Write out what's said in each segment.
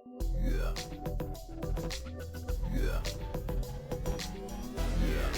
Yeah. Yeah. Yeah.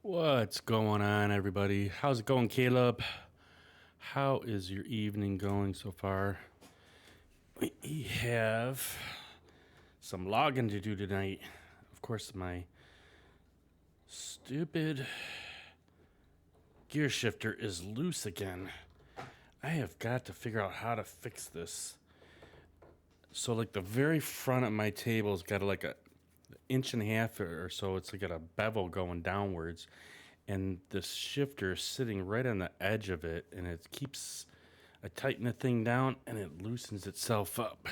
What's going on, everybody? How's it going, Caleb? How is your evening going so far? We have some logging to do tonight. Of course, my stupid gear shifter is loose again. I have got to figure out how to fix this. So, like, the very front of my table's got like a inch and a half or so. It's like got a bevel going downwards, and the shifter is sitting right on the edge of it, and it keeps. I tighten the thing down, and it loosens itself up.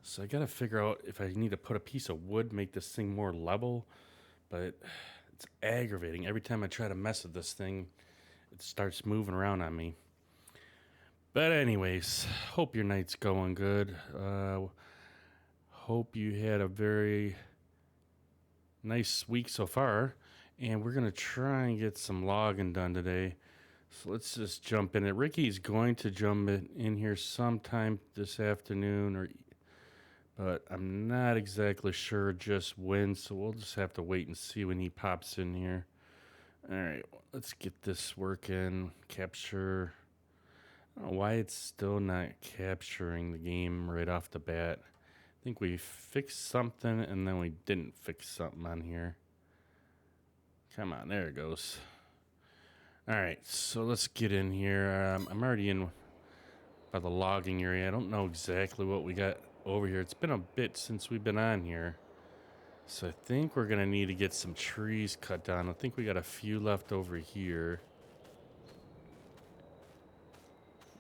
So I gotta figure out if I need to put a piece of wood, make this thing more level, but it's aggravating. Every time I try to mess with this thing, it starts moving around on me. But anyways, hope your night's going good. Hope you had a very nice week so far, and we're gonna try and get some logging done today. So let's just jump in it. Ricky's going to jump in here sometime this afternoon, but I'm not exactly sure just when, so we'll just have to wait and see when he pops in here. All right, let's get this working. Capture. I don't know why it's still not capturing the game right off the bat. I think we fixed something and then we didn't fix something on here. Come on, there it goes. All right, so let's get in here. I'm already in by the logging area. I don't know exactly what we got over here. It's been a bit since we've been on here. So I think we're going to need to get some trees cut down. I think we got a few left over here.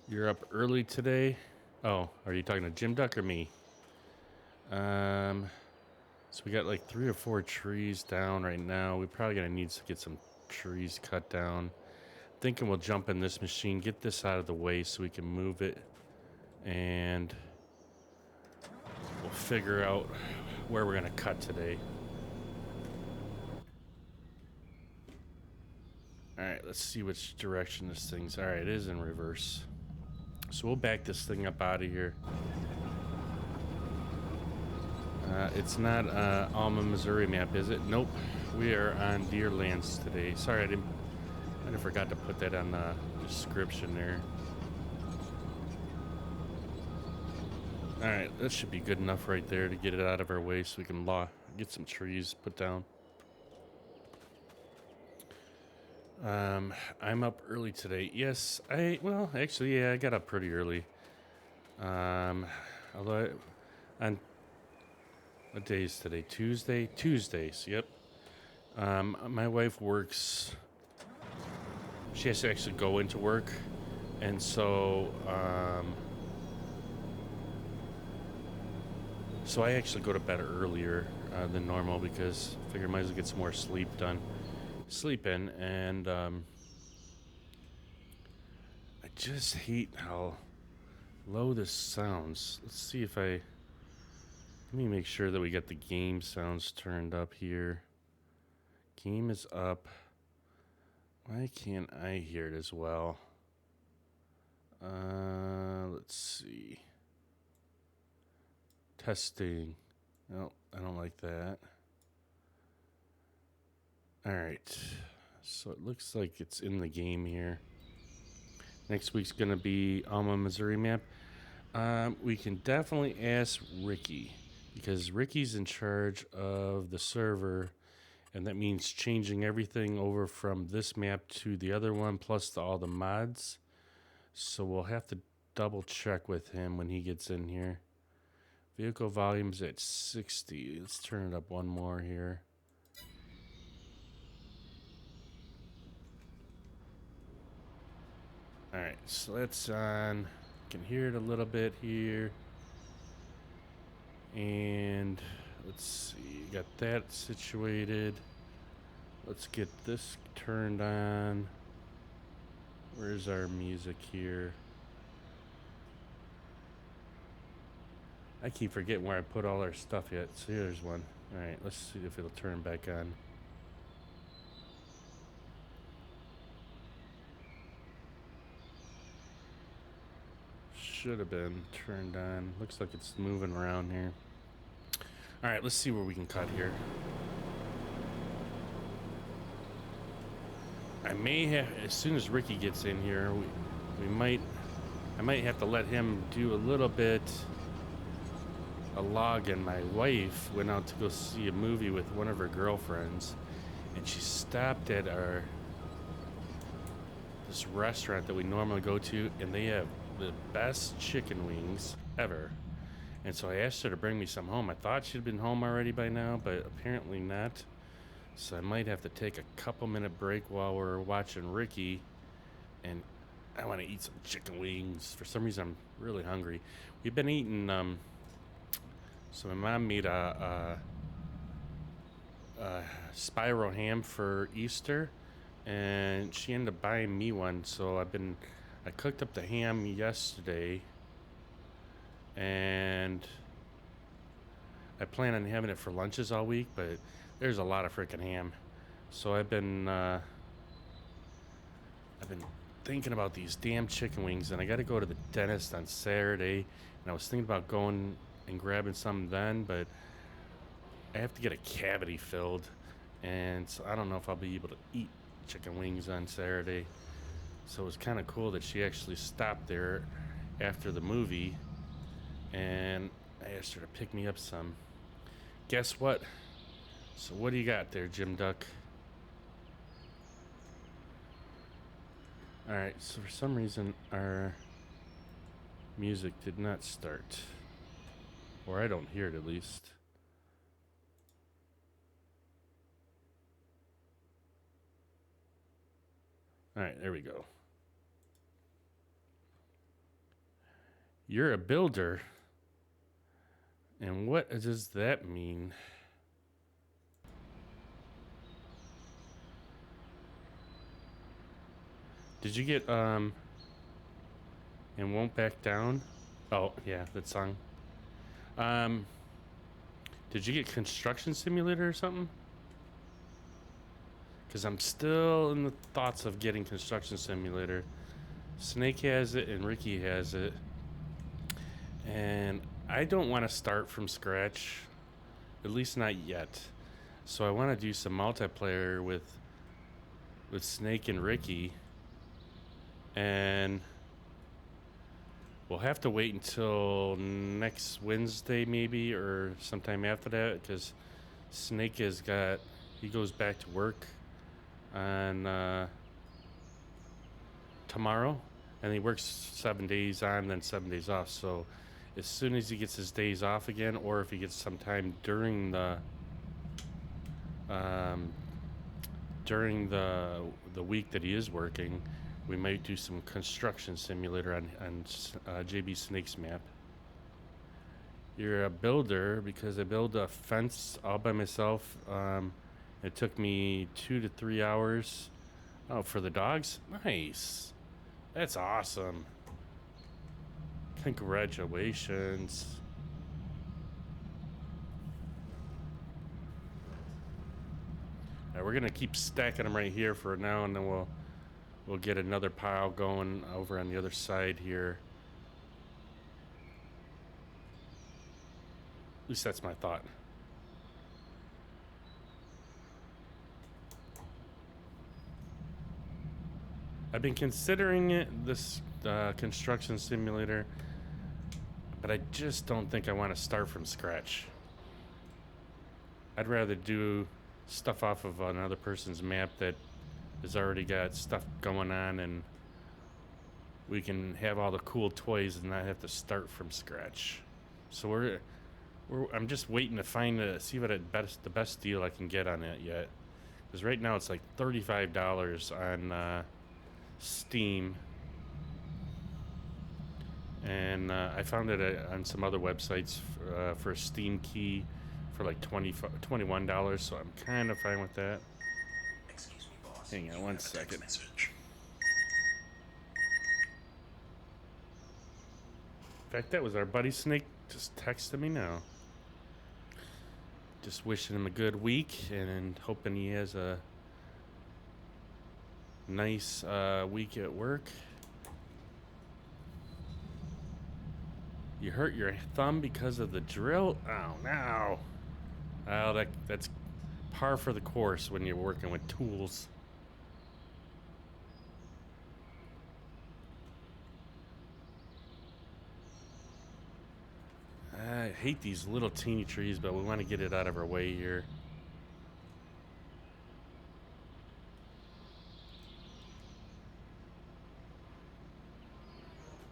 You're up early today? Oh, are you talking to Jim Duck or me? So we got like 3 or 4 trees down right now. We probably going to need to get some trees cut down. Thinking we'll jump in this machine, get this out of the way so we can move it, and we'll figure out where we're going to cut today. Alright, let's see which direction this thing's. Alright, it is in reverse. So we'll back this thing up out of here. It's not Alma, Missouri map, is it? Nope. We are on Deerlands today. Sorry, I forgot to put that on the description there. Alright, that should be good enough right there to get it out of our way so we can get some trees put down. I'm up early today. Yes, actually, yeah, I got up pretty early. Although, on what day is today? Tuesday? Tuesdays, yep. My wife works, she has to actually go into work, and so I actually go to bed earlier than normal because I figure I might as well get some more sleep in, and I just hate how low this sounds. Let's see if let me make sure that we get the game sounds turned up here. Game is up. Why can't I hear it as well? Let's see. Testing. No, I don't like that. Alright. So it looks like it's in the game here. Next week's going to be Alma, Missouri map. We can definitely ask Ricky, because Ricky's in charge of the server, and that means changing everything over from this map to the other one, plus all the mods. So we'll have to double check with him when he gets in here. Vehicle volume's at 60. Let's turn it up one more here. Alright, so that's on. You can hear it a little bit here. And let's see, got that situated. Let's get this turned on. Where's our music here? I keep forgetting where I put all our stuff yet. So here's one. Alright, let's see if it'll turn back on. Should have been turned on. Looks like it's moving around here. Alright, let's see where we can cut here. I may have, as soon as Ricky gets in here, I might have to let him do a little bit a log. And my wife went out to go see a movie with one of her girlfriends, and she stopped at this restaurant that we normally go to, and they have the best chicken wings ever. And so I asked her to bring me some home. I thought she'd been home already by now, but apparently not. So I might have to take a couple minute break while we're watching Ricky, and I want to eat some chicken wings. For some reason, I'm really hungry. We've been eating, so my mom made a spiral ham for Easter, and she ended up buying me one. So I cooked up the ham yesterday, and I plan on having it for lunches all week, but there's a lot of freaking ham. So I've been thinking about these damn chicken wings, and I got to go to the dentist on Saturday, and I was thinking about going and grabbing some then, but I have to get a cavity filled, and so I don't know if I'll be able to eat chicken wings on Saturday. So it was kind of cool that she actually stopped there after the movie, and I asked her to pick me up some. Guess what? So what do you got there, Jim Duck? Alright, so for some reason our music did not start. Or I don't hear it, at least. Alright, there we go. You're a builder. And what does that mean? Did you get, and Won't Back Down? Oh, yeah, that song. Did you get Construction Simulator or something? Because I'm still in the thoughts of getting Construction Simulator. Snake has it and Ricky has it. And I don't want to start from scratch. At least not yet. So I want to do some multiplayer with Snake and Ricky. And we'll have to wait until next Wednesday maybe, or sometime after that, because Snake he goes back to work on tomorrow, and he works 7 days on, then 7 days off. So as soon as he gets his days off again, or if he gets some time during the week that he is working, we might do some Construction Simulator on JB Snake's map. You're a builder, because I built a fence all by myself. It took me 2 to 3 hours. Oh, for the dogs? Nice. That's awesome. Congratulations. Alright, we're gonna keep stacking them right here for now, and then we'll get another pile going over on the other side here. At least that's my thought. I've been considering this Construction Simulator, but I just don't think I want to start from scratch. I'd rather do stuff off of another person's map that has already got stuff going on, and we can have all the cool toys and not have to start from scratch. So I'm just waiting to see what the best deal I can get on it yet. Because right now it's like $35 on Steam. And I found it on some other websites for a Steam key for like $21. So I'm kind of fine with that. Excuse me, boss. Hang on one second. Message. In fact, that was our buddy Snake just texting me now. Just wishing him a good week and hoping he has a nice week at work. You hurt your thumb because of the drill? Oh, no. Well, that's par for the course when you're working with tools. I hate these little teeny trees, but we want to get it out of our way here.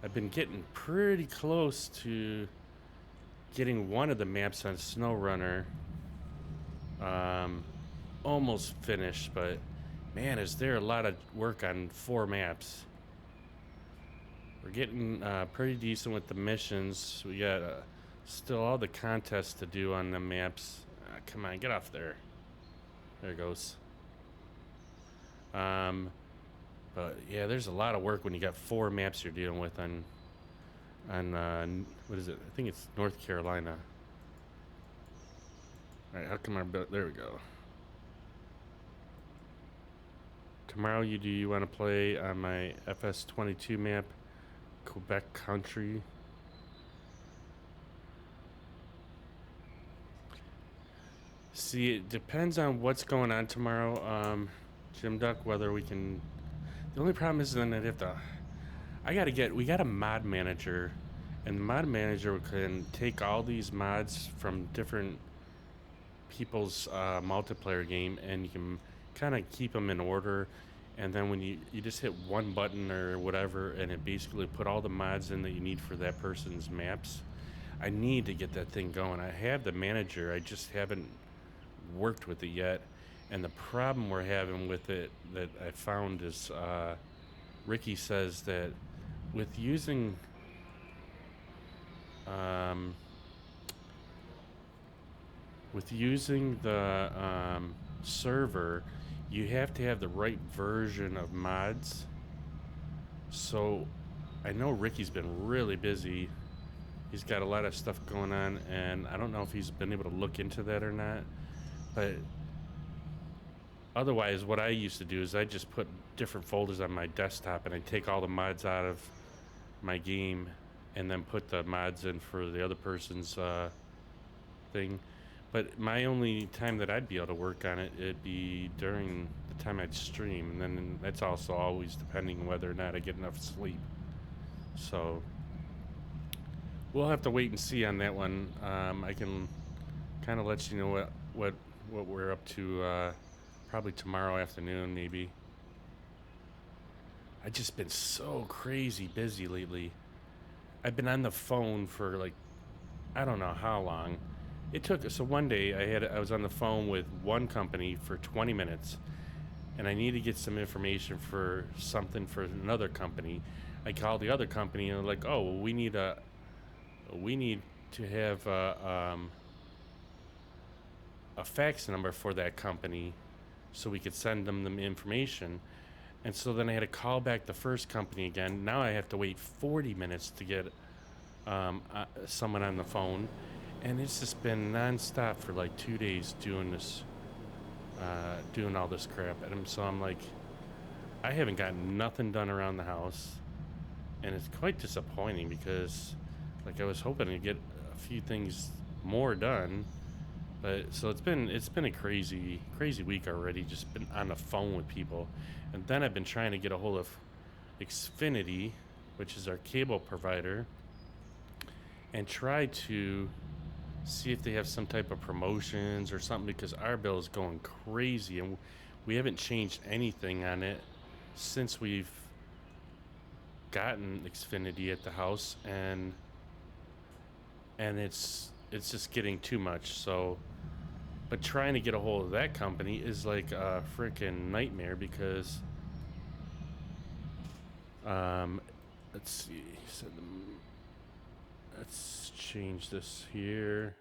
I've been getting pretty close to getting one of the maps on SnowRunner almost finished, but man, is there a lot of work on 4 maps. We're getting pretty decent with the missions. We got still all the contests to do on the maps. Come on, get off there. There it goes. But yeah, there's a lot of work when you got 4 maps you're dealing with on what is it? I think it's North Carolina. All right, how come there we go. Tomorrow, do you want to play on my FS22 map, Quebec Country? See, it depends on what's going on tomorrow, Jim Duck, whether we can. The only problem is then I'd have to. We got a mod manager, and the mod manager can take all these mods from different people's multiplayer game, and you can kind of keep them in order. And then when you just hit one button or whatever, and it basically put all the mods in that you need for that person's maps. I need to get that thing going. I have the manager, I just haven't worked with it yet. And the problem we're having with it that I found is Ricky says that with using the server, you have to have the right version of mods. So I know Ricky's been really busy. He's got a lot of stuff going on, and I don't know if he's been able to look into that or not. But otherwise, what I used to do is I just put different folders on my desktop, and I take all the mods out of my game and then put the mods in for the other person's thing. But my only time that I'd be able to work on it, it'd be during the time I'd stream, and then that's also always depending whether or not I get enough sleep. So we'll have to wait and see on that one. I can kind of let you know what we're up to probably tomorrow afternoon, maybe. I've just been so crazy busy lately. I've been on the phone for like, I don't know how long. So one day I was on the phone with one company for 20 minutes, and I need to get some information for something for another company. I called the other company, and they're like, oh, well, we need to have a fax number for that company so we could send them the information. And so then I had to call back the first company again. Now I have to wait 40 minutes to get someone on the phone. And it's just been nonstop for like 2 days doing this, doing all this crap. And so I'm like, I haven't gotten nothing done around the house. And it's quite disappointing because like I was hoping to get a few things more done. But so it's been a crazy week already. Just been on the phone with people, and then I've been trying to get a hold of Xfinity, which is our cable provider, and try to see if they have some type of promotions or something, because our bill is going crazy, and we haven't changed anything on it since we've gotten Xfinity at the house, and it's just getting too much. So, but trying to get a hold of that company is like a freaking nightmare because let's see. So let's change this here.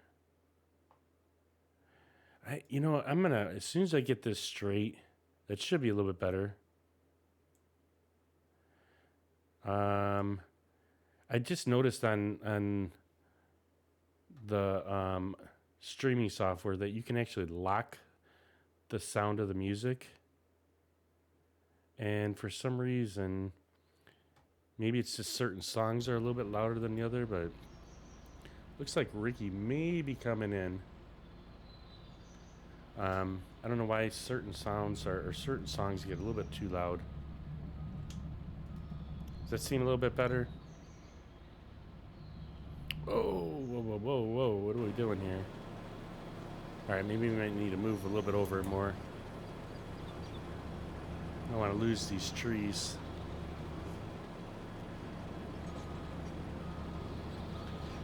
I'm gonna, as soon as I get this straight, that should be a little bit better. I just noticed on the streaming software that you can actually lock the sound of the music, and for some reason, maybe it's just certain songs are a little bit louder than the other, but looks like Ricky may be coming in. I don't know why certain sounds or certain songs get a little bit too loud. Does that seem a little bit better? Oh, whoa, whoa, whoa, whoa. What are we doing here? All right, maybe we might need to move a little bit over more. I don't want to lose these trees.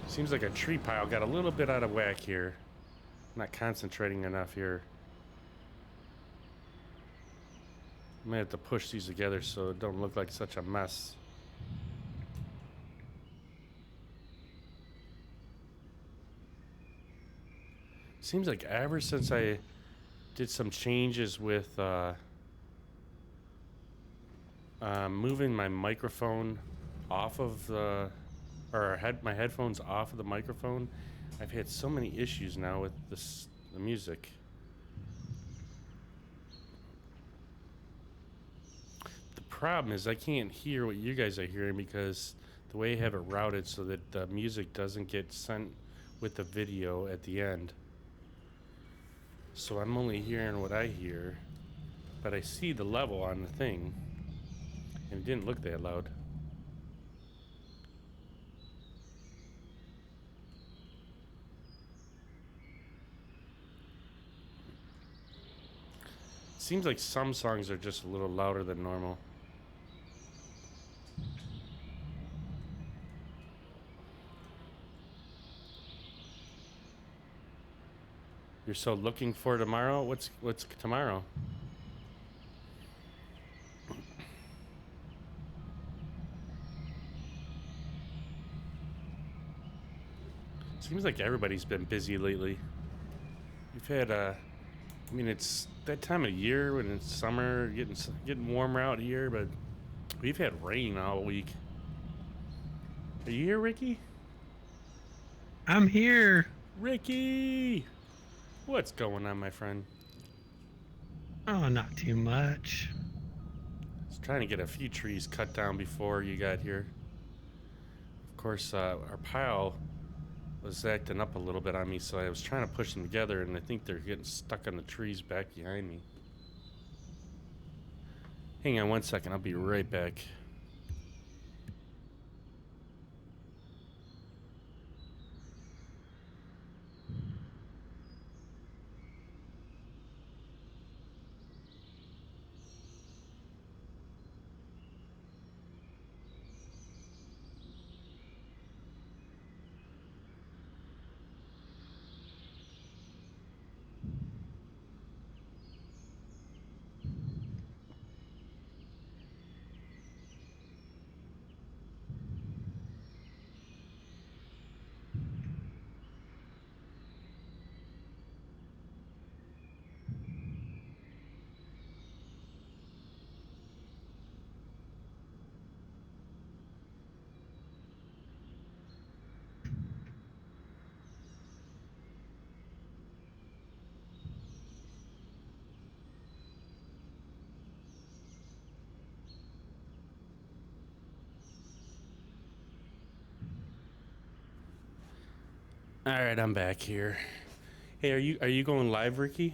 Seems like a tree pile got a little bit out of whack here. I'm not concentrating enough here. I might have to push these together so it don't look like such a mess. Seems like ever since I did some changes with moving my microphone off of the, my headphones off of the microphone, I've had so many issues now with the music. The problem is I can't hear what you guys are hearing because the way I have it routed so that the music doesn't get sent with the video at the end. So I'm only hearing what I hear, but I see the level on the thing, and it didn't look that loud. It seems like some songs are just a little louder than normal. You're so looking for tomorrow? What's tomorrow? Seems like everybody's been busy lately. We've had it's that time of year when it's summer, getting warmer out here, but we've had rain all week. Are you here, Ricky? I'm here. Ricky! What's going on, my friend? Oh, not too much. I was trying to get a few trees cut down before you got here. Of course, our pile was acting up a little bit on me, so I was trying to push them together, and I think they're getting stuck on the trees back behind me. Hang on one second, I'll be right back. All right, I'm back here. Hey, are you going live, Ricky?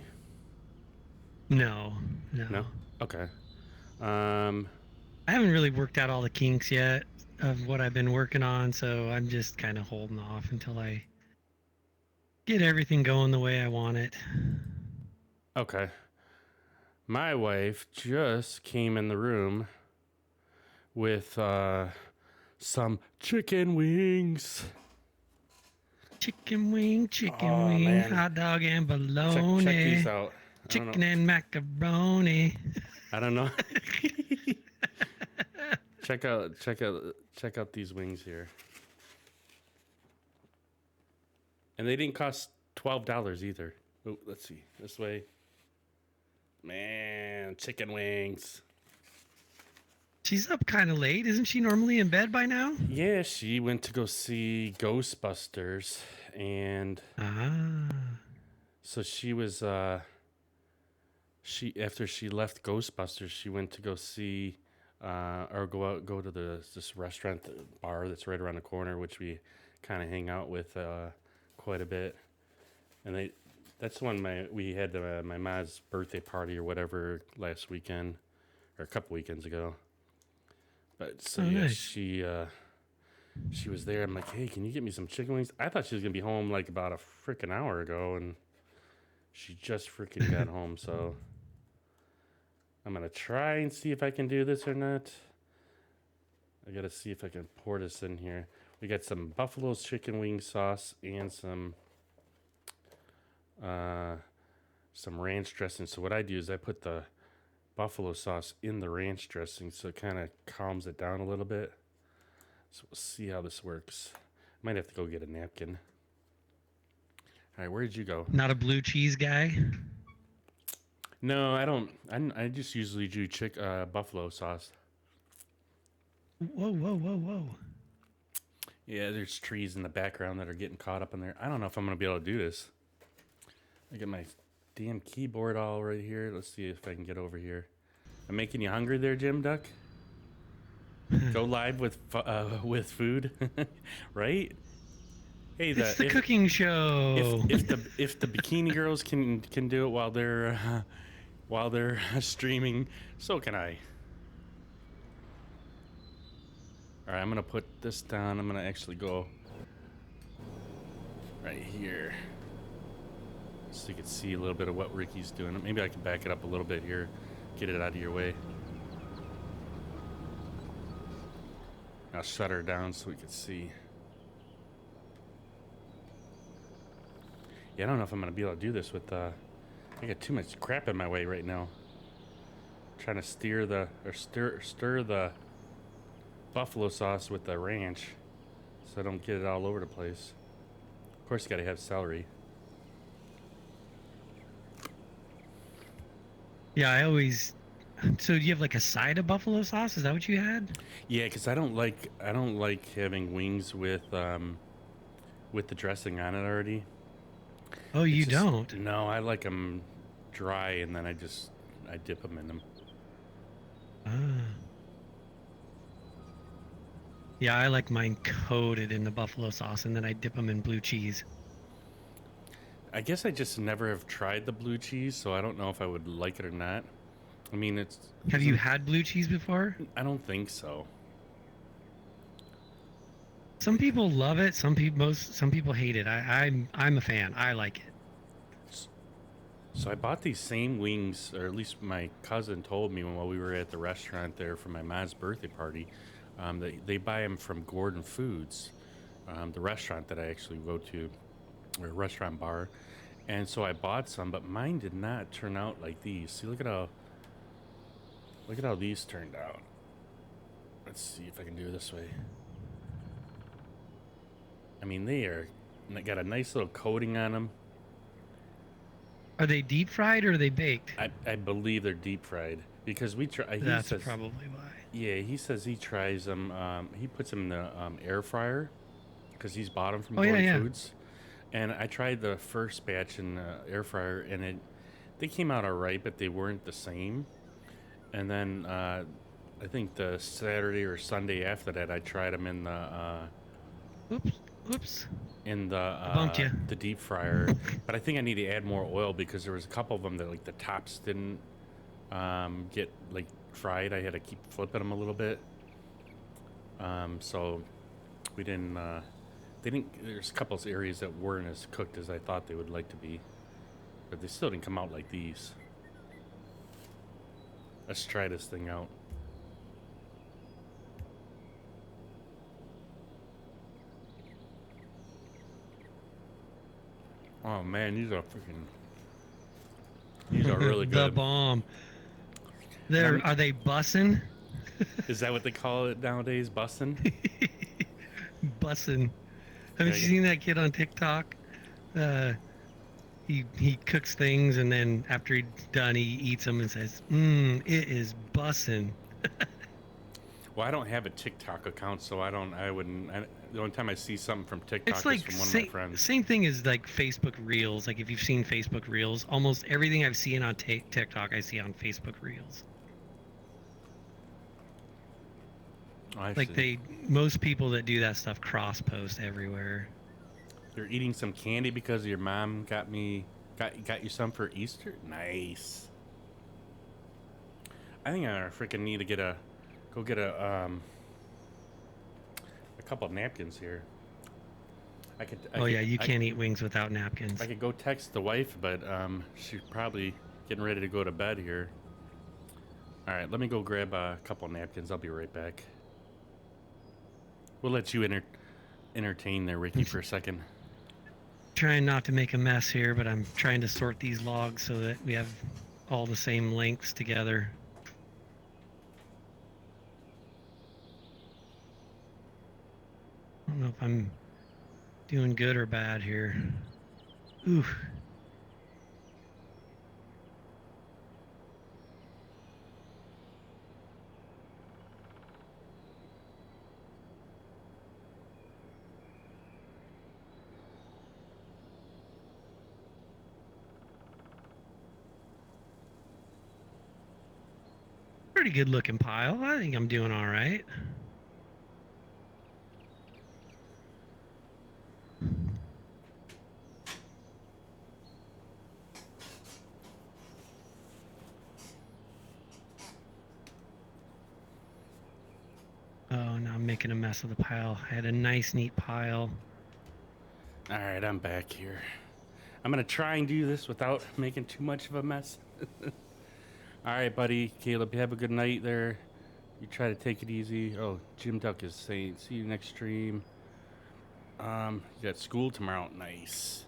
No. No. Okay. I haven't really worked out all the kinks yet of what I've been working on, so I'm just kind of holding off until I get everything going the way I want it. Okay. My wife just came in the room with some chicken wings. Chicken wing, Oh, man. hot dog and Check bologna. these out. I don't Chicken know. and macaroni. I don't know. check out these wings here. And they didn't cost $12 either. Oh, let's see. This way. Man, chicken wings. She's up kind of late. Isn't she normally in bed by now? Yeah, she went to go see Ghostbusters, and so she was she after she left Ghostbusters, she went to go see or go to this restaurant bar that's right around the corner, which we kind of hang out with quite a bit. And that's when we had my mom's birthday party or whatever last weekend or a couple weekends ago. But so yeah, nice. she was there. I'm like, hey, can you get me some chicken wings? I thought she was gonna be home like about a freaking hour ago, and she just freaking got home. So I'm gonna try and see if I can do this or not. I gotta see if I can pour this in here. We got some Buffalo's chicken wing sauce and some ranch dressing. So what I do is I put the buffalo sauce in the ranch dressing, so it kind of calms it down a little bit. So we'll see how this works. Might have to go get a napkin. All right, where did you go? Not a blue cheese guy? No, I don't. I just usually do buffalo sauce. Whoa. Yeah, there's trees in the background that are getting caught up in there. I don't know if I'm going to be able to do this. I got my damn keyboard all right here. Let's see if I can get over here. I'm making you hungry there, Jim Duck? Go live with food, right? Hey, It's the cooking show. If the bikini girls can do it while they're streaming, so can I. All right, I'm gonna put this down. I'm gonna actually go right here, so you can see a little bit of what Ricky's doing. Maybe I can back it up a little bit here, get it out of your way. I'll shut her down so we can see. Yeah, I don't know if I'm gonna be able to do this with I got too much crap in my way right now. Trying to stir the buffalo sauce with the ranch so I don't get it all over the place. Of course, you gotta have celery. Yeah, I always. So do you have like a side of buffalo sauce? Is that what you had? Yeah, because I don't like having wings with the dressing on it already. Oh, you don't? No, I like them dry, and then I dip them in them. Yeah, I like mine coated in the buffalo sauce, and then I dip them in blue cheese. I guess I just never have tried the blue cheese, so I don't know if I would like it or not. I mean, Have you had blue cheese before? I don't think so. Some people love it. Some people hate it. I'm a fan. I like it. So I bought these same wings, or at least my cousin told me while we were at the restaurant there for my mom's birthday party. They buy them from Gordon Foods, the restaurant that I actually go to, or restaurant bar. And so I bought some, but mine did not turn out like these. See, look at how these turned out. Let's see if I can do it this way. I mean, they got a nice little coating on them. Are they deep fried or are they baked? I believe they're deep fried because we try. That's probably why. Yeah, he says he tries them. He puts them in the air fryer because he's bought them from Gordon Foods. And I tried the first batch in the air fryer, and they came out all right, but they weren't the same. And then I think the Saturday or Sunday after that, I tried them in the Oops. in Bumped you. the deep fryer. But I think I need to add more oil because there was a couple of them that like the tops didn't get like fried. I had to keep flipping them a little bit. So we didn't. There's a couple of areas that weren't as cooked as I thought they would like to be, but they still didn't come out like these. Let's try this thing out. Oh man, these are freaking. These are really The good. bomb. And Are they bussing? is that what they call it nowadays? Bussin'? Bussing. Haven't you Yeah. seen that kid on TikTok? Uh, he cooks things and then after he's done, he eats them and says, it is bussin'." Well, I don't have a TikTok account, so I don't. I wouldn't. The only time I see something from It's TikTok is like from one of my friends. same thing as like Facebook Reels. Like if you've seen Facebook Reels, almost everything I've seen on TikTok, I see on Facebook Reels. I Like see. most people that do that stuff cross post everywhere. You're eating some candy because your mom got you some for Easter. Nice. I think I freaking need to go get a couple of napkins here. You can't eat wings without napkins. I could go text the wife, but she's probably getting ready to go to bed here. All right, let me go grab a couple of napkins. I'll be right back. We'll let you entertain there, Ricky, for a second. Trying not to make a mess here, but I'm trying to sort these logs so that we have all the same lengths together. I don't know if I'm doing good or bad here. Ooh. Pretty good looking pile. I think I'm doing all right. Oh, now I'm making a mess of the pile. I had a nice, neat pile. All right, I'm back here. I'm gonna try and do this without making too much of a mess. All right, buddy, Caleb, you have a good night there. You try to take it easy. Oh, Jim Duck is saying, see you next stream. You got school tomorrow. Nice.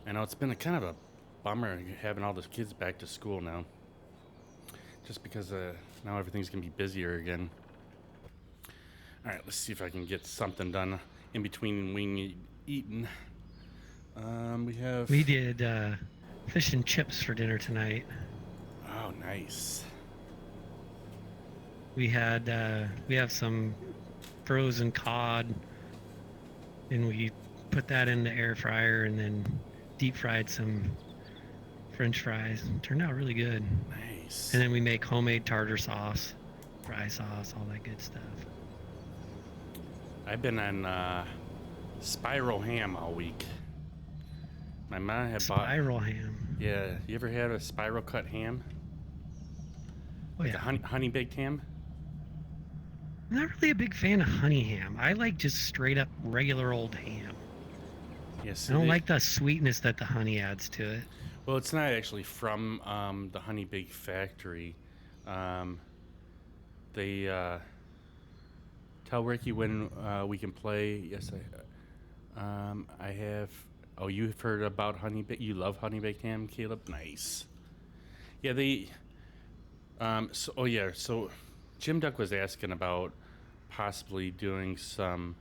I know it's been a kind of a bummer having all the kids back to school now. Just because now everything's gonna be busier again. All right, let's see if I can get something done in between wing eating. We did fish and chips for dinner tonight. Oh, nice. We have some frozen cod, and we put that in the air fryer and then deep fried some French fries. Turned out really good. Nice. And then we make homemade tartar sauce, fry sauce, all that good stuff. I've been on spiral ham all week. My mom had bought Spiral ham. Yeah, you ever had a spiral cut ham? Oh Like yeah. a honey baked ham? I'm not really a big fan of honey ham. I like just straight up regular old ham. Yes. I don't like the sweetness that the honey adds to it. Well, it's not actually from the honey bake factory. They tell Ricky when we can play. Yes, I have. Oh, you've heard about honey baked? You love honey baked ham, Caleb? Nice. Yeah, they. So Jim Duck was asking about possibly doing some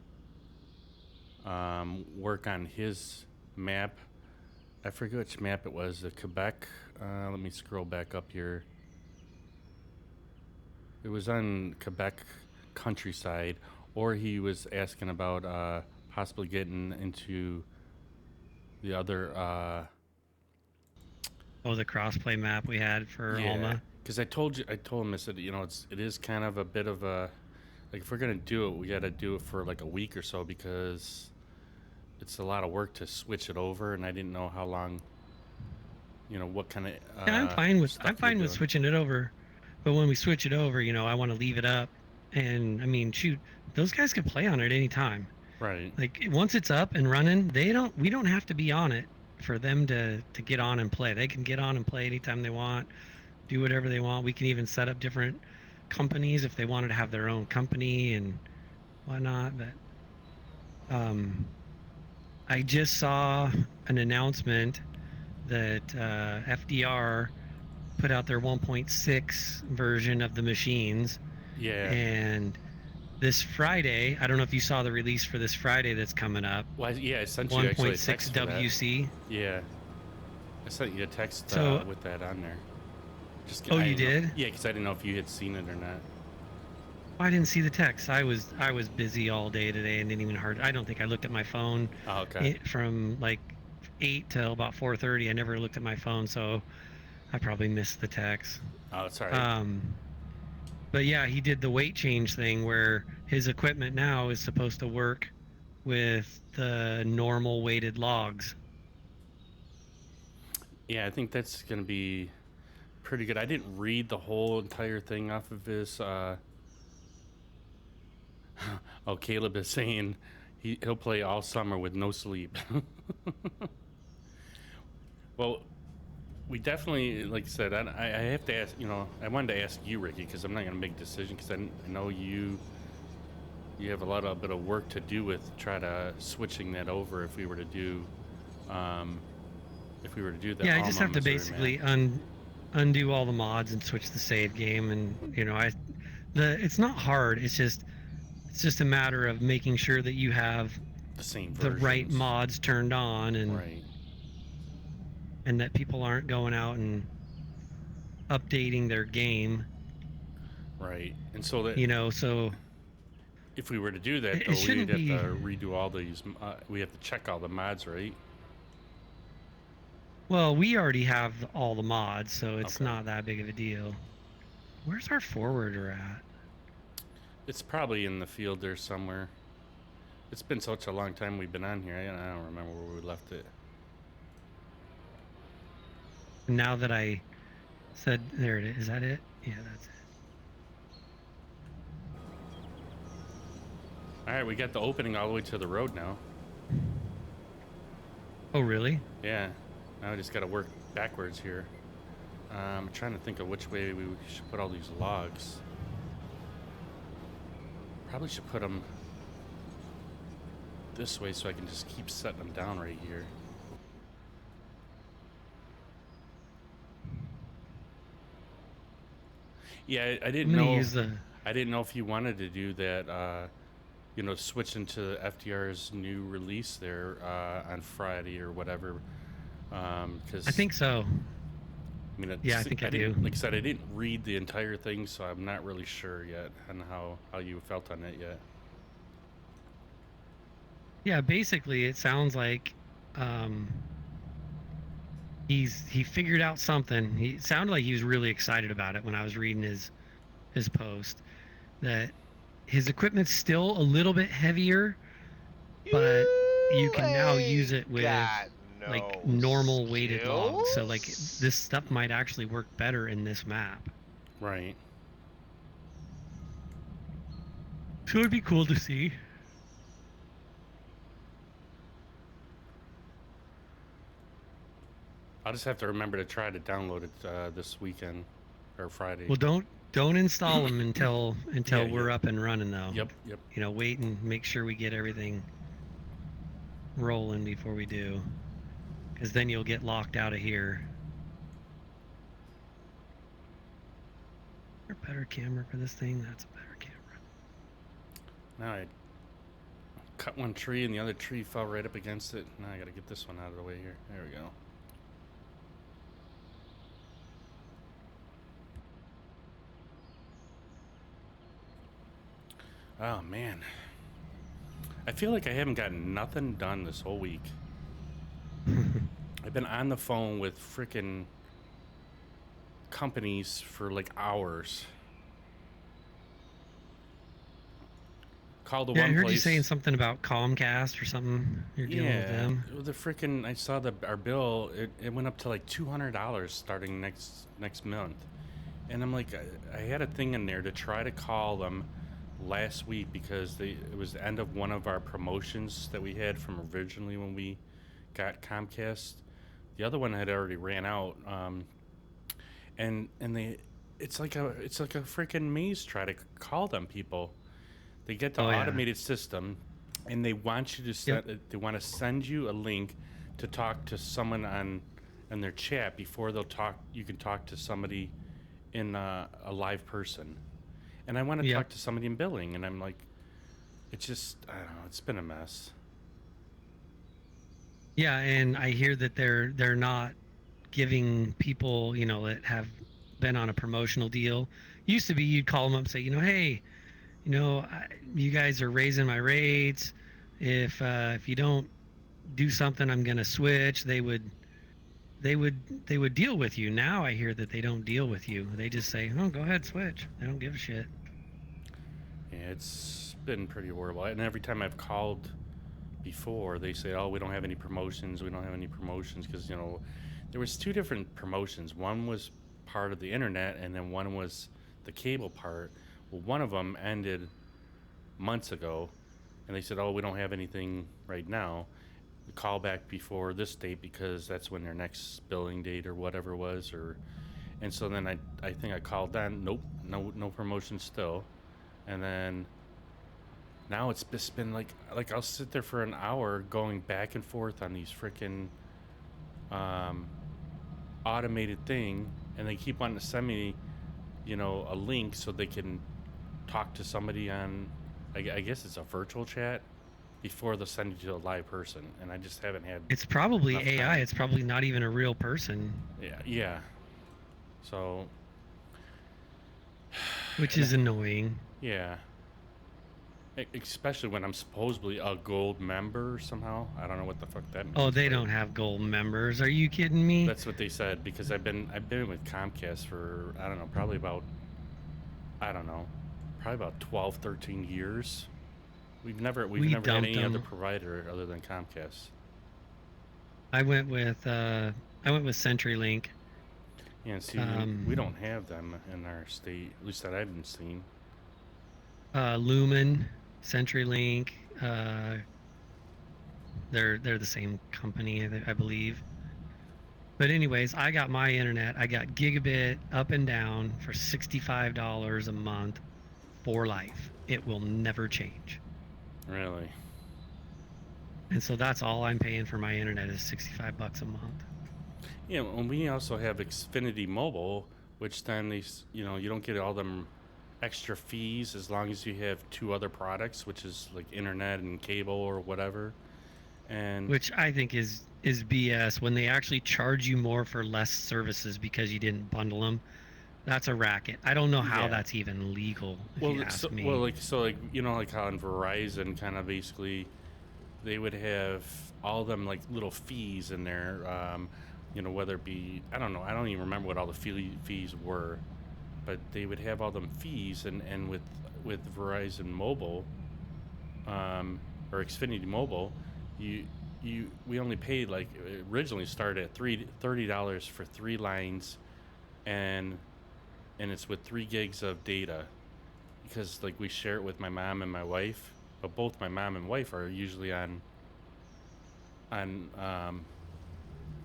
work on his map. I forget which map it was. The Quebec. Let me scroll back up here. It was on Quebec countryside, or he was asking about possibly getting into the other. The crossplay map we had for Alma. Because I told him, I said, it is kind of a bit of a, like, if we're gonna do it, we got to do it for like a week or so because it's a lot of work to switch it over, and I didn't know how long. What kind of. Yeah, I'm fine with switching it over, but when we switch it over, I want to leave it up, and I mean, shoot, those guys can play on it anytime. Right. Like once it's up and running, we don't have to be on it for them to get on and play. They can get on and play anytime they want, do whatever they want. We can even set up different companies if they wanted to have their own company and whatnot. But I just saw an announcement that FDR put out their 1.6 version of the machines, Yeah. and this Friday, I don't know if you saw the release for this Friday that's coming up, Well, yeah, I sent you actually a 1.6 text for that. WC. Yeah. I sent you a text So- with that on there. Just Oh, I you didn't know- did? Yeah, because I didn't know if you had seen it or not. I didn't see the text. I was busy all day today and didn't even I don't think I looked at my phone Oh, okay. from like 8 till about 4:30. I never looked at my phone, so I probably missed the text. Oh, it's all right. But yeah, he did the weight change thing where his equipment now is supposed to work with the normal weighted logs. Yeah, I think that's going to be pretty good. I didn't read the whole entire thing off of his. Oh, Caleb is saying he'll play all summer with no sleep. Well, we definitely, like I said, I have to ask. I wanted to ask you, Ricky, because I'm not going to make a decision because I know you have a bit of work to do with try to switching that over if we were to do that. Yeah, I just have to basically undo all the mods and switch the save game, and it's not hard. It's just a matter of making sure that you have the same the right versions. mods turned on, and Right. and that people aren't going out and updating their game. Right. And so that So if we were to do that, it though, we'd shouldn't have be. to redo all these. We have to check all the mods, right? Well, we already have all the mods, so it's Okay. not that big of a deal. Where's our forwarder at? It's probably in the field there somewhere. It's been such a long time we've been on here. I don't remember where we left it. Now that I said, there it is. Is that it? Yeah, that's it. All right, we got the opening all the way to the road now. Oh, really? Yeah. Now we just got to work backwards here. I'm trying to think of which way we should put all these logs. Probably should put them this way so I can just keep setting them down right here. Yeah, I didn't know. I didn't know if you wanted to do that. Switch into FDR's new release there on Friday or whatever. Because I think so. I mean, Yeah, I think I do. Like I said, I didn't read the entire thing, so I'm not really sure yet on how you felt on it yet. Yeah, basically, it sounds like he figured out something. He sounded like he was really excited about it when I was reading his post. That his equipment's still a little bit heavier, but you can now use it with like normal weighted logs. So like this stuff might actually work better in this map. Right. So it'd be cool to see. I'll just have to remember to try to download it this weekend or Friday. Well, don't install them until Yeah, we're up and running though. Yep. Wait and make sure we get everything rolling before we do, because then you'll get locked out of here. Is there a better camera for this thing? That's a better camera. Now I cut one tree and the other tree fell right up against it. Now I got to get this one out of the way here. There we go. Oh, man. I feel like I haven't gotten nothing done this whole week. I've been on the phone with frickin' companies for like hours. Called the one place. I heard you saying something about Comcast or something. You're dealing with them. The frickin' I saw our bill. It went up to like $200 starting next month, and I'm like, I had a thing in there to try to call them last week because it was the end of one of our promotions that we had from originally when we got Comcast. The other one had already ran out, and it's like a freaking maze try to call them people. They get the automated system, and they want you to send. They want to send you a link to talk to someone on their chat before they'll talk. You can talk to somebody in a live person, and I want to Yep. talk to somebody in billing, and I'm like, it's just I don't know. It's been a mess. Yeah, and I hear that they're not giving people, that have been on a promotional deal. Used to be you'd call them up and say, hey, you guys are raising my rates. If you don't do something, I'm gonna switch. They would deal with you. Now I hear that they don't deal with you. They just say, oh, go ahead, switch. They don't give a shit. Yeah, it's been pretty horrible. And every time I've called before, they say, "Oh, we don't have any promotions. We don't have any promotions," because there was two different promotions. One was part of the internet, and then one was the cable part. Well, one of them ended months ago, and they said, "Oh, we don't have anything right now. Call back before this date because that's when their next billing date or whatever was." And so then I think I called then. Nope, no promotion still. And then now it's just been like I'll sit there for an hour going back and forth on these freaking automated thing, and they keep wanting to send me, a link so they can talk to somebody on, I guess it's a virtual chat, before they'll send you to a live person, and I just haven't had. It's probably enough AI. time. It's probably not even a real person, Yeah. So. which is annoying. Yeah. Especially when I'm supposedly a gold member somehow. I don't know what the fuck that means. Oh, they don't have gold members. Are you kidding me? That's what they said, because I've been with Comcast for I don't know, probably about 12, 13 years. We've never had any other provider other than Comcast. I went with CenturyLink. Yeah, and see, we don't have them in our state, at least that I haven't seen. Lumen, CenturyLink. They're the same company, I believe. But anyways, I got my internet. I got gigabit up and down for $65 a month for life. It will never change. Really? And so that's all I'm paying for my internet is $65 a month. Yeah, and we also have Xfinity Mobile, which then you don't get all them extra fees as long as you have two other products, which is like internet and cable or whatever. And which I think is BS. When they actually charge you more for less services because you didn't bundle them, that's a racket. I don't know how that's even legal, if you ask me. Well, like how on Verizon, kind of basically, they would have all them like little fees in there. Whether it be I don't know, I don't even remember what all the fees were, but they would have all them fees, and with Verizon Mobile, or Xfinity Mobile, we only paid, like, originally started at $30 for 3 lines, and it's with 3 gigs of data, because like we share it with my mom and my wife, but both my mom and wife are usually on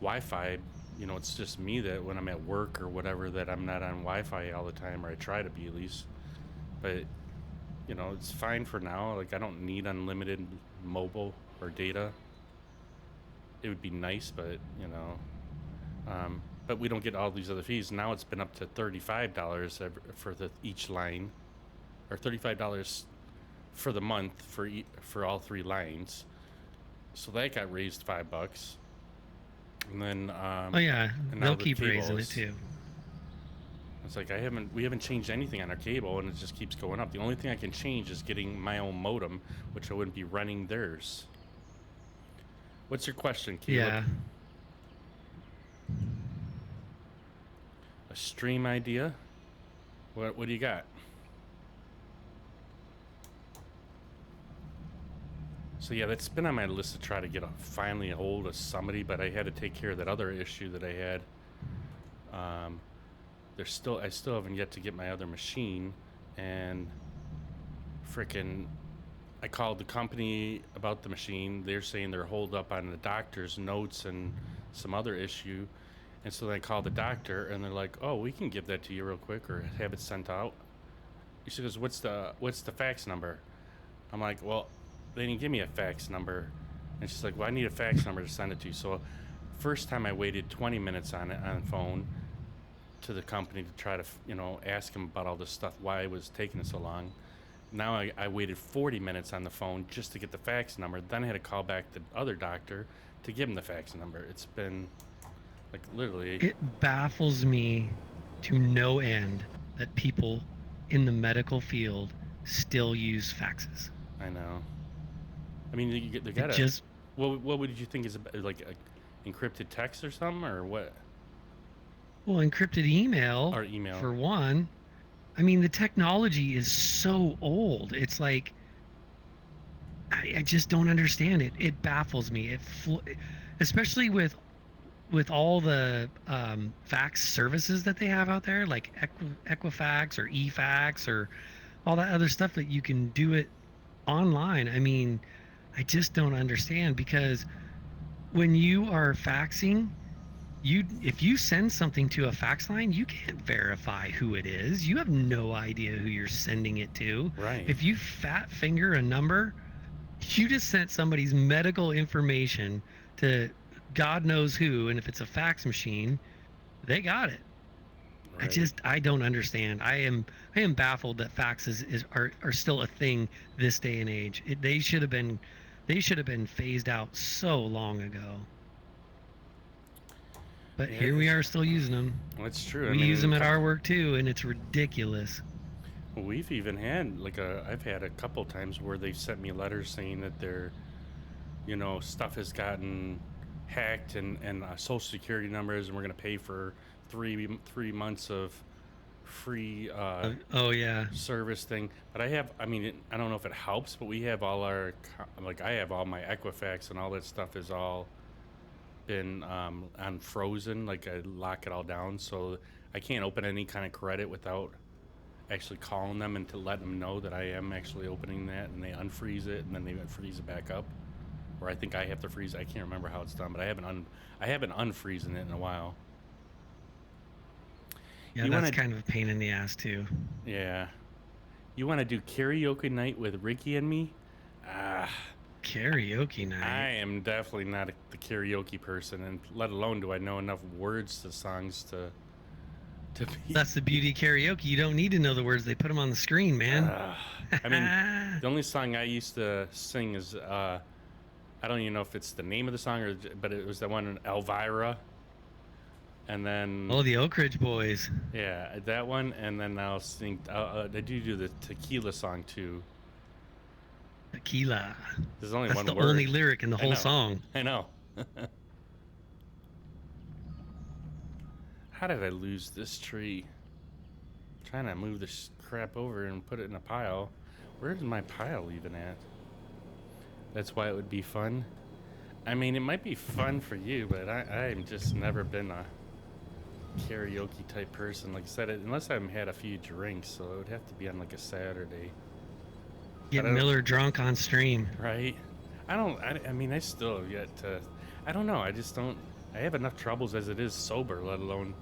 Wi-Fi. It's just me that when I'm at work or whatever that I'm not on Wi-Fi all the time, or I try to be at least. But it's fine for now. Like, I don't need unlimited mobile or data. It would be nice, but but we don't get all these other fees. Now it's been up to $35 for each line, or $35 for the month for all 3 lines. So that got raised $5. And then oh yeah, and they'll keep raising it too. It's like we haven't changed anything on our cable, and it just keeps going up. The only thing I can change is getting my own modem, which I wouldn't be running theirs. What's your question, Caleb? Yeah. A stream idea? What do you got? So yeah, that's been on my list to try to get finally a hold of somebody, but I had to take care of that other issue that I had. I still haven't yet to get my other machine, and frickin' I called the company about the machine. They're saying they're holed up on the doctor's notes and some other issue. And so then I called the doctor, and they're like, "Oh, we can give that to you real quick or have it sent out." She goes, "What's the fax number?" I'm like, "Well, they didn't give me a fax number. And she's like, well, I need a fax number to send it to you. So first time I waited 20 minutes on the phone to the company to try to, ask them about all this stuff, why it was taking so long. Now I waited 40 minutes on the phone just to get the fax number. Then I had to call back the other doctor to give him the fax number. It's been like literally. It baffles me to no end that people in the medical field still use faxes. I know. I mean, they It gotta. just What would you think is like a encrypted text or something, or what? well, encrypted email Or email. for one. I mean, the technology is so old. It's like I just don't understand it. It baffles me. Especially with all the fax services that they have out there, like Equifax or eFax or all that other stuff that you can do it online. I mean, I just don't understand, because when you are faxing, if you send something to a fax line, you can't verify who it is. You have no idea who you're sending it to. Right. If you fat finger a number, you just sent somebody's medical information to God knows who, and if it's a fax machine, they got it. Right. I don't understand. I am baffled that faxes are still a thing this day and age. They should have been phased out so long ago. But Yeah, here we are still using them. Well, it's true. We use them at our work too, and it's ridiculous. We've even had I've had a couple times where they've sent me letters saying that their, stuff has gotten hacked and social security numbers, and we're gonna pay for three months of free Oh yeah. service thing. But I mean, I don't know if it helps, but we have all our I have all my Equifax and all that stuff is all been unfrozen. Like I lock it all down, so I can't open any kind of credit without actually calling them and to let them know that I am actually opening that, and they unfreeze it and then they freeze it back up. Or I think I have to freeze. I can't remember how it's done, but I haven't unfreezing it in a while. Yeah, You that's wanna- kind of a pain in the ass too. Yeah. You want to do karaoke night with Ricky and me? Ah. Karaoke I night. am definitely not the karaoke person, and let alone do I know enough words to songs to be. That's the beauty of karaoke. You don't need to know the words. They put them on the screen, man. I mean, the only song I used to sing is I don't even know if it's the name of the song, but it was the one Elvira, and then Oh, the Oak Ridge Boys. yeah, that one, and then I'll sing. I do the tequila song too. Tequila. There's only That's one the word. only lyric in the I whole know. song. I know. How did I lose this tree? Trying to move this crap over and put it in a pile. Where's my pile even at? That's why it would be fun. I mean, it might be fun for you, but I'm just never been a karaoke type person. Like I said, unless I've had a few drinks, so it would have to be on like a Saturday. Get I don't- Miller drunk on stream. Right? I mean, I still have yet to. I don't know. I just don't. I have enough troubles as it is sober, let alone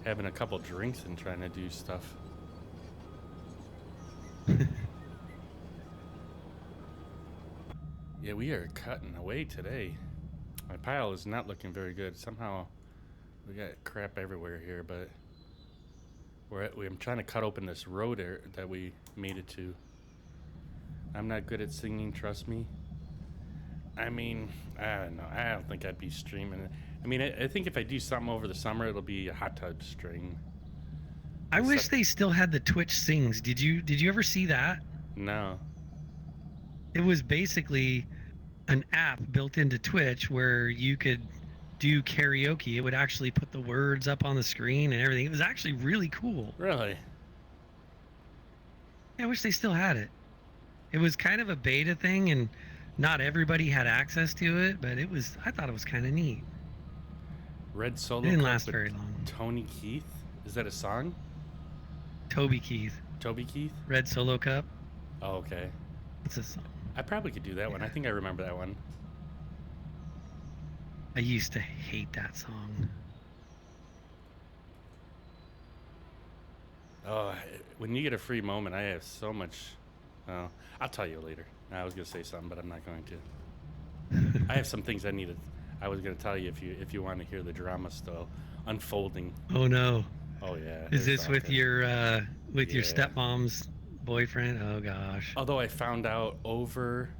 having a couple drinks and trying to do stuff. Yeah, we are cutting away today. My pile is not looking very good. Somehow we got crap everywhere here, but I'm trying to cut open this road that we made it to. I'm not good at singing, trust me. I mean, I don't know. I don't think I'd be streaming it. I mean, I think if I do something over the summer, it'll be a hot tub stream. I wish Except- they still had the Twitch Sings. Did you ever see that? No. It was basically an app built into Twitch where you could do karaoke. It would actually put the words up on the screen and everything. It was actually really cool. Really? I wish they still had it. It was kind of a beta thing, and not everybody had access to it, but I thought it was kind of neat. Red Solo It didn't Cup last with very long. Tony Keith? Is that a song? Toby Keith, Toby Keith? Red Solo Cup. Oh, okay. It's a song. I probably could do that one. I think I remember that one. I used to hate that song. Oh, when you get a free moment, I have so much. Oh, I'll tell you later. I was gonna say something, but I'm not going to. I have some things I needed. I was gonna tell you if you want to hear the drama still unfolding. Oh no. Oh yeah. Is there's this all with kinds- your Yeah. stepmom's boyfriend? Oh gosh. Although I found out over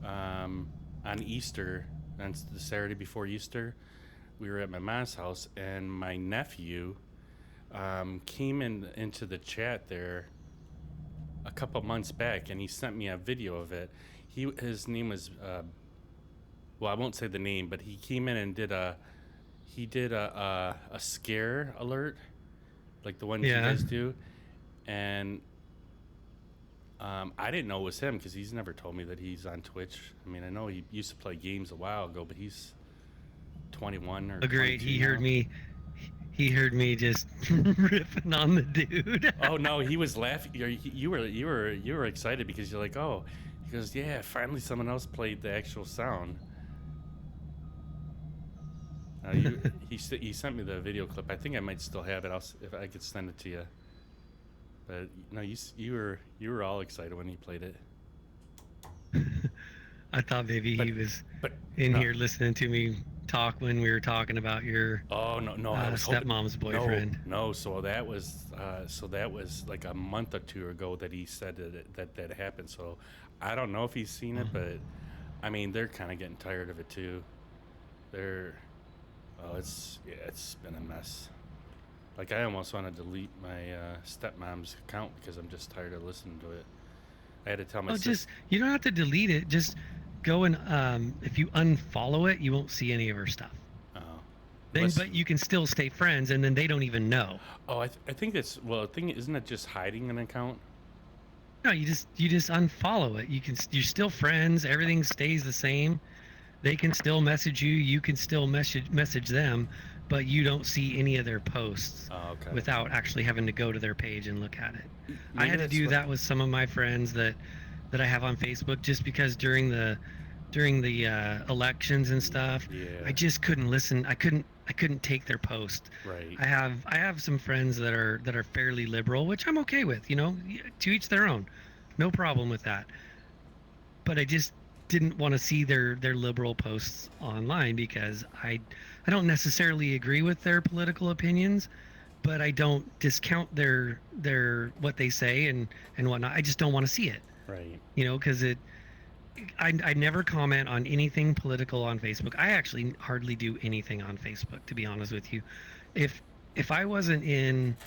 on Easter, on the Saturday before Easter, we were at my mom's house, and my nephew came into the chat there a couple months back, and he sent me a video of it. His name was well, I won't say the name, but he came in and did a scare alert, like the ones you Yeah. guys do, and I didn't know it was him because he's never told me that he's on Twitch. I mean, I know he used to play games a while ago, but he's 21 or Agreed. 22 He now. heard me. He heard me just ripping on the dude. Oh no, he was laughing. You were excited because you're like, oh, he goes, yeah, finally someone else played the actual sound. He sent me the video clip. I think I might still have it. If I could send it to you. But no, you were all excited when he played it. I thought maybe he was But in no. here listening to me talk when we were talking about your Oh no! I was stepmom's hoping, boyfriend. No. So that was like a month or two ago that he said that happened. So I don't know if he's seen it, but I mean they're kind of getting tired of it too. It's been a mess. Like I almost want to delete my stepmom's account because I'm just tired of listening to it. I had to tell my sister. You don't have to delete it. Just go and if you unfollow it, you won't see any of her stuff. But you can still stay friends, and then they don't even know. Oh, I think it's isn't it just hiding an account? No, you just unfollow it. You're still friends. Everything stays the same. They can still message you. You can still message them, but you don't see any of their posts without actually having to go to their page and look at it. I had to do that with some of my friends that I have on Facebook, just because during the elections and stuff, I just couldn't listen. I couldn't take their post. Right. I have some friends that are fairly liberal, which I'm okay with. To each their own, no problem with that. But I just didn't want to see their liberal posts online because I don't necessarily agree with their political opinions, but I don't discount their what they say and whatnot. I just don't want to see it. Right. Because I never comment on anything political on Facebook. I actually hardly do anything on Facebook, to be honest with you. If I wasn't in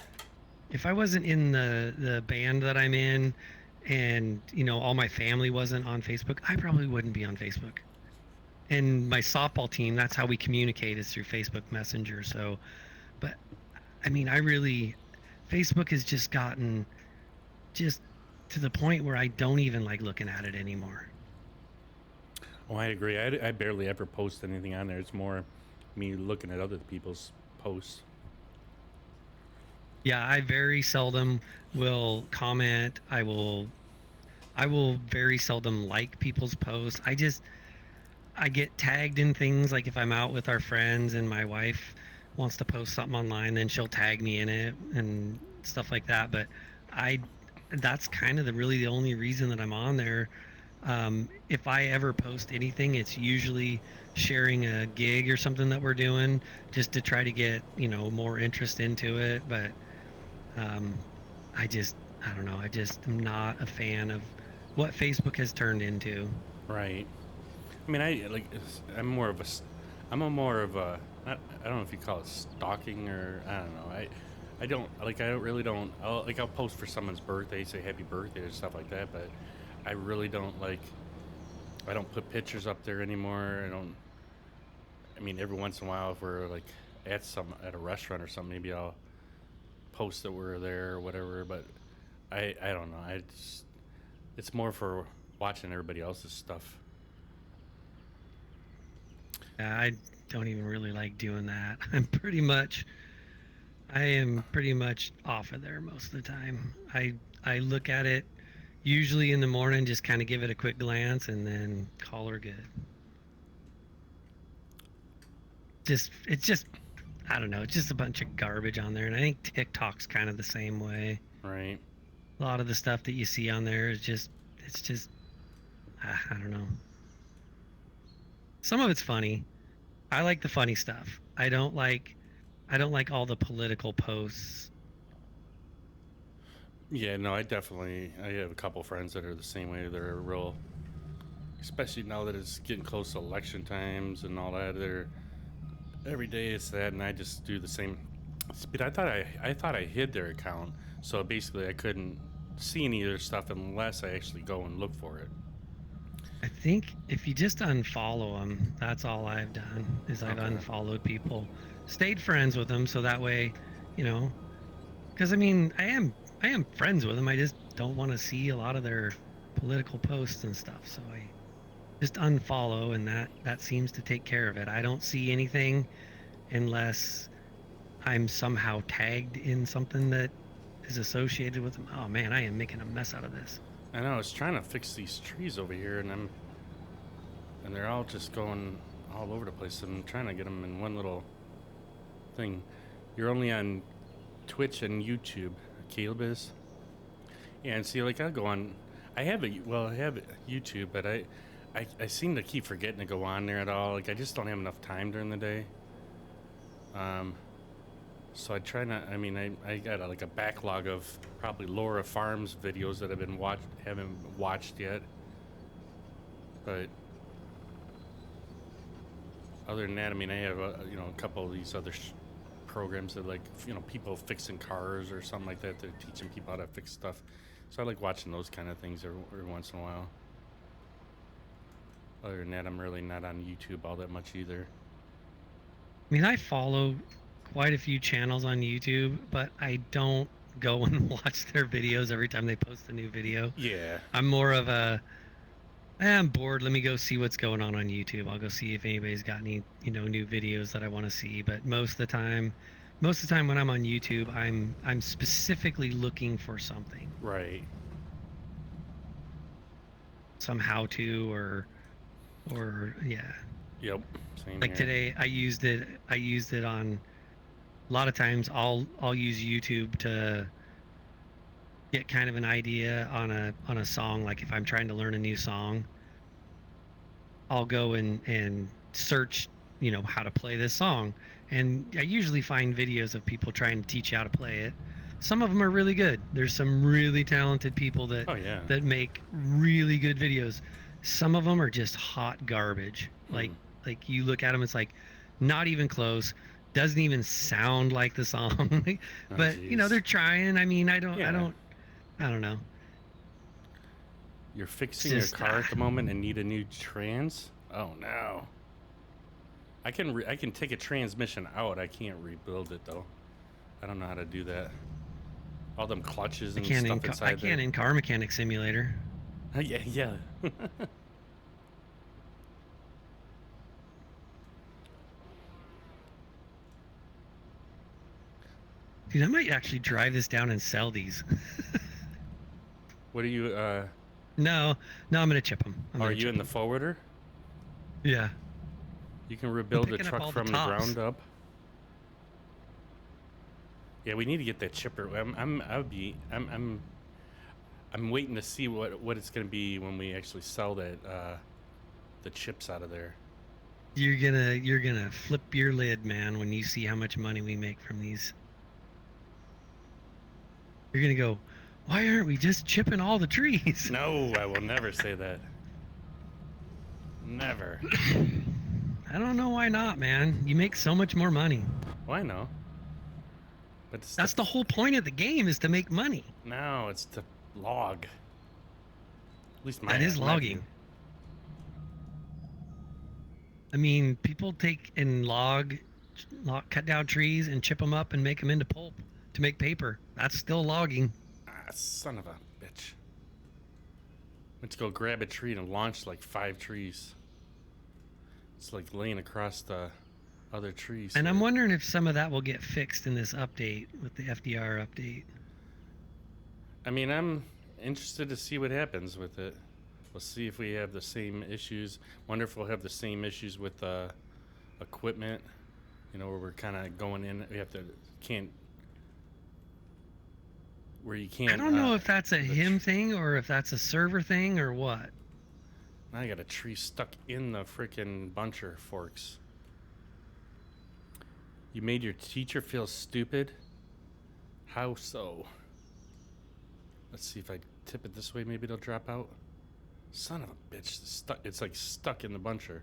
the band that I'm in, and all my family wasn't on Facebook, I probably wouldn't be on Facebook. And my softball team, that's how we communicate, is through Facebook Messenger. So, but I mean, Facebook has just gotten just to the point where I don't even like looking at it anymore. Oh, I agree. I barely ever post anything on there. It's more me looking at other people's posts. Yeah, I very seldom will comment. I will very seldom like people's posts. I get tagged in things, like if I'm out with our friends and my wife wants to post something online, then she'll tag me in it and stuff like that. But that's kind of really the only reason that I'm on there. If I ever post anything, it's usually sharing a gig or something that we're doing, just to try to get more interest into it. But I don't know. I just am not a fan of what Facebook has turned into. Right. I mean, I'm more of a I don't know if you call it stalking, or I don't know. I'll post for someone's birthday, say happy birthday or stuff like that, but I really don't I don't put pictures up there anymore. I mean, every once in a while, if we're like at a restaurant or something, maybe I'll post that we're there or whatever, but I don't know. It's more for watching everybody else's stuff. I don't even really like doing that. I am pretty much off of there most of the time. I look at it usually in the morning, just kind of give it a quick glance and then call her good. It's just I don't know, it's just a bunch of garbage on there, and I think TikTok's kind of the same way. Right. A lot of the stuff that you see on there is it's just I don't know. Some of it's funny. I like the funny stuff. I don't like all the political posts. Yeah, no, I have a couple friends that are the same way. They're real, especially now that it's getting close to election times and all that. They're every day it's that, and I just do the same. But I thought I hid their account, so basically I couldn't see any of their stuff unless I actually go and look for it. I think if you just unfollow them, that's all I've done is I've Okay. unfollowed people, stayed friends with them, so that way, you know, because I mean, I am friends with them. I just don't want to see a lot of their political posts and stuff. So I just unfollow, and that seems to take care of it. I don't see anything unless I'm somehow tagged in something that is associated with them. Oh man, I am making a mess out of this. I know I was trying to fix these trees over here, and they're all just going all over the place. I'm trying to get them in one little thing. You're only on Twitch and YouTube, Caleb is. Yeah, and see, like I go on. I have YouTube, but I seem to keep forgetting to go on there at all. Like I just don't have enough time during the day. So I try not. I mean, I got like a backlog of probably Laura Farms videos that haven't watched yet. But other than that, I mean, I have a couple of these other programs that people fixing cars or something like that. They're teaching people how to fix stuff. So I like watching those kind of things every once in a while. Other than that, I'm really not on YouTube all that much either. I mean, I follow quite a few channels on YouTube, but I don't go and watch their videos every time they post a new video. Yeah. I'm more of a, I'm bored. Let me go see what's going on YouTube. I'll go see if anybody's got any, new videos that I want to see. But most of the time when I'm on YouTube, I'm specifically looking for something. Right. Some how-to or yeah. Yep. Same Like here. today, I used it on. A lot of times, I'll use YouTube to get kind of an idea on a song. Like if I'm trying to learn a new song, I'll go and search, how to play this song, and I usually find videos of people trying to teach you how to play it. Some of them are really good. There's some really talented people that that make really good videos. Some of them are just hot garbage. Like you look at them, it's like not even close. Doesn't even sound like the song. But they're trying. I mean, I don't know. You're fixing your car at the moment and need a new trans? Oh no. I can take a transmission out. I can't rebuild it though. I don't know how to do that. All them clutches and stuff inside I can in Car Mechanic Simulator. Yeah. Dude, I might actually drive this down and sell these. What are you No, I'm gonna chip them. Are you in the forwarder? Yeah. You can rebuild the truck from the ground up. Yeah, we need to get that chipper. I'm waiting to see what it's gonna be when we actually sell that the chips out of there. You're gonna flip your lid, man, when you see how much money we make from these. You're gonna go, why aren't we just chipping all the trees? No, I will never say that. Never. I don't know why not, man. You make so much more money. Well, I know. But that's the whole point of the game, is to make money. No, it's to log. At least that is logging. I mean, people take and cut down trees and chip them up and make them into pulp to make paper. That's still logging. Ah, son of a bitch. Went to go grab a tree and launched like 5 trees. It's like laying across the other trees. And I'm wondering if some of that will get fixed in this update with the FDR update. I mean, I'm interested to see what happens with it. We'll see if we have the same issues. Wonder if we'll have the same issues with equipment. Where we're kind of going in. We can't. Where you can't. I don't know if that's a him thing or if that's a server thing or what. Now I got a tree stuck in the freaking buncher forks. You made your teacher feel stupid? How so? Let's see if I tip it this way, maybe it'll drop out. Son of a bitch, it's like stuck in the buncher.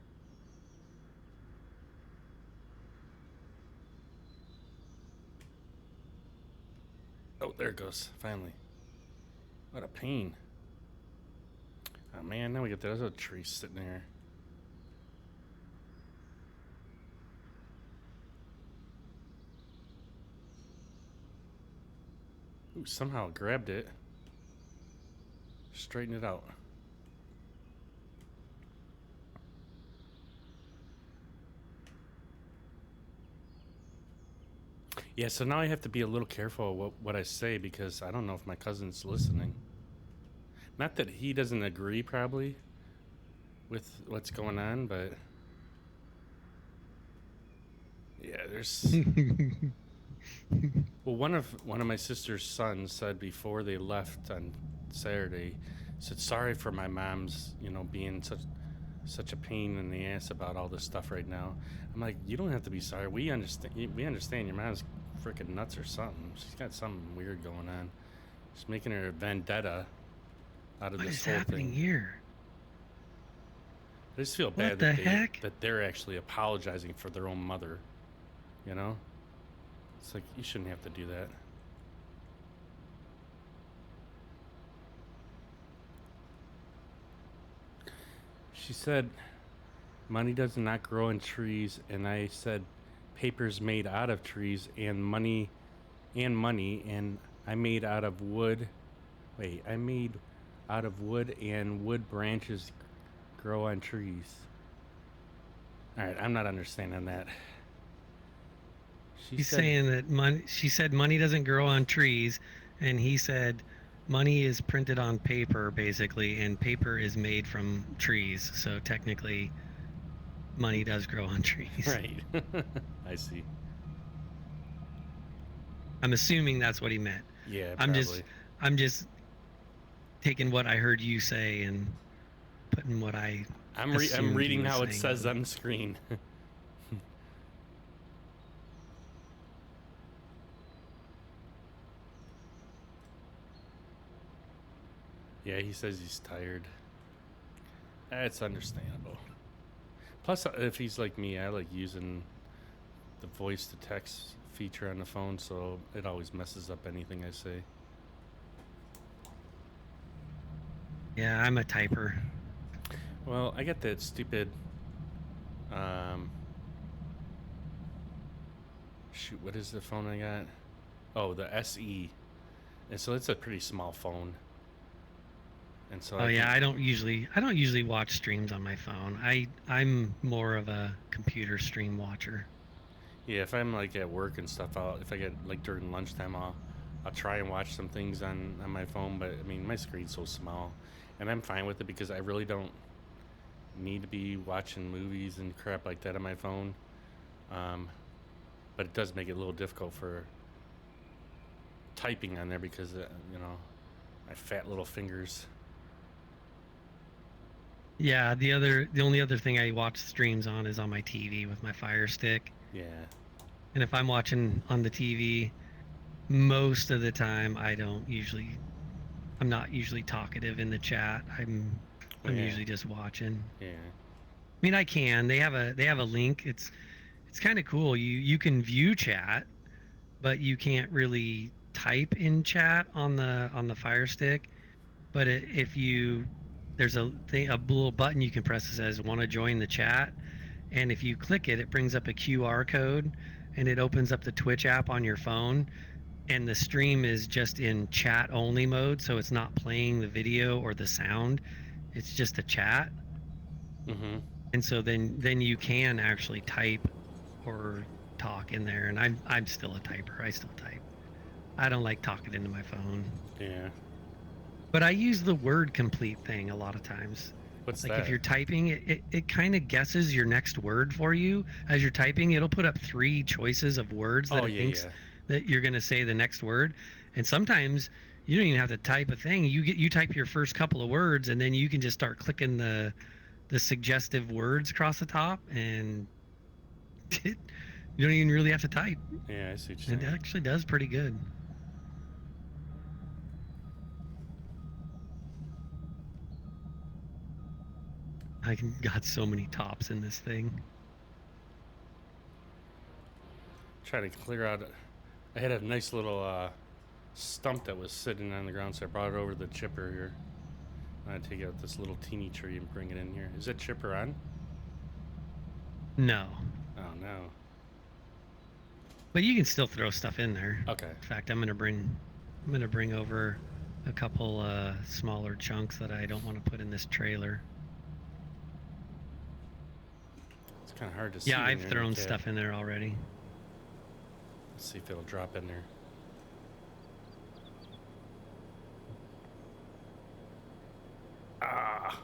Oh, there it goes, finally. What a pain. Oh man, now we got that other tree sitting there. Ooh, somehow I grabbed it. Straighten it out. Yeah, so now I have to be a little careful what I say because I don't know if my cousin's listening. Not that he doesn't agree probably with what's going on, but yeah, there's well, one of my sister's sons said before they left on Saturday, said sorry for my mom's, being such a pain in the ass about all this stuff right now. I'm like, you don't have to be sorry. We understand your mom's freaking nuts or something. She's got something weird going on. She's making her a vendetta out of this whole thing. What is happening here? I just feel bad that they're actually apologizing for their own mother. It's like, you shouldn't have to do that. She said, money does not grow in trees, and I said, paper's made out of trees, and money, and I made out of wood. Wait, I made out of wood, and wood branches grow on trees. All right, I'm not understanding that. He's saying that money. She said money doesn't grow on trees, and he said money is printed on paper, basically, and paper is made from trees. So technically, money does grow on trees. Right. I see. I'm assuming that's what he meant. Yeah, probably. I'm just taking what I heard you say and putting what I'm reading how it says on the screen. Yeah, he says he's tired. That's understandable. Plus, if he's like me, I like using the voice to text feature on the phone, so it always messes up anything I say. Yeah, I'm a typer. Well, I got that stupid shoot, what is the phone I got? Oh, the SE. And so it's a pretty small phone. And so I don't usually watch streams on my phone. I'm more of a computer stream watcher. Yeah, if I'm like at work and stuff, if I get like during lunchtime, I'll try and watch some things on my phone. But I mean, my screen's so small, and I'm fine with it because I really don't need to be watching movies and crap like that on my phone. But it does make it a little difficult for typing on there because my fat little fingers. Yeah, the only other thing I watch streams on is on my TV with my Fire Stick. Yeah. And if I'm watching on the TV, most of the time I'm not usually talkative in the chat. I'm usually just watching. Yeah. I mean, I can. They have a link. It's kind of cool. You can view chat, but you can't really type in chat on the Fire Stick. But there's a little button you can press that says "Want to join the chat," and if you click it, it brings up a QR code, and it opens up the Twitch app on your phone, and the stream is just in chat only mode, so it's not playing the video or the sound. It's just a chat. Mm-hmm. And so then you can actually type or talk in there, and I'm still a typer. I still type. I don't like talking into my phone. Yeah. But I use the word complete thing a lot of times. What's like that? If you're typing, it kind of guesses your next word for you as you're typing. It'll put up 3 choices of words that it thinks that you're going to say the next word. And sometimes you don't even have to type a thing. You type your first couple of words, and then you can just start clicking the the suggestive words across the top, and you don't even really have to type. Yeah, I see what you're It saying. actually does pretty good. Got so many tops in this thing. Try to clear out. I had a nice little stump that was sitting on the ground, so I brought it over to the chipper here. I'm gonna take out this little teeny tree and bring it in here. Is that chipper on? No, Oh no. but you can still throw stuff in there. Okay. In fact, I'm gonna bring over a couple smaller chunks that I don't want to put in this trailer. It's kind of hard to see. Yeah, when I've you're in the thrown cab. stuff in there already. Let's see if it'll drop in there. Ah!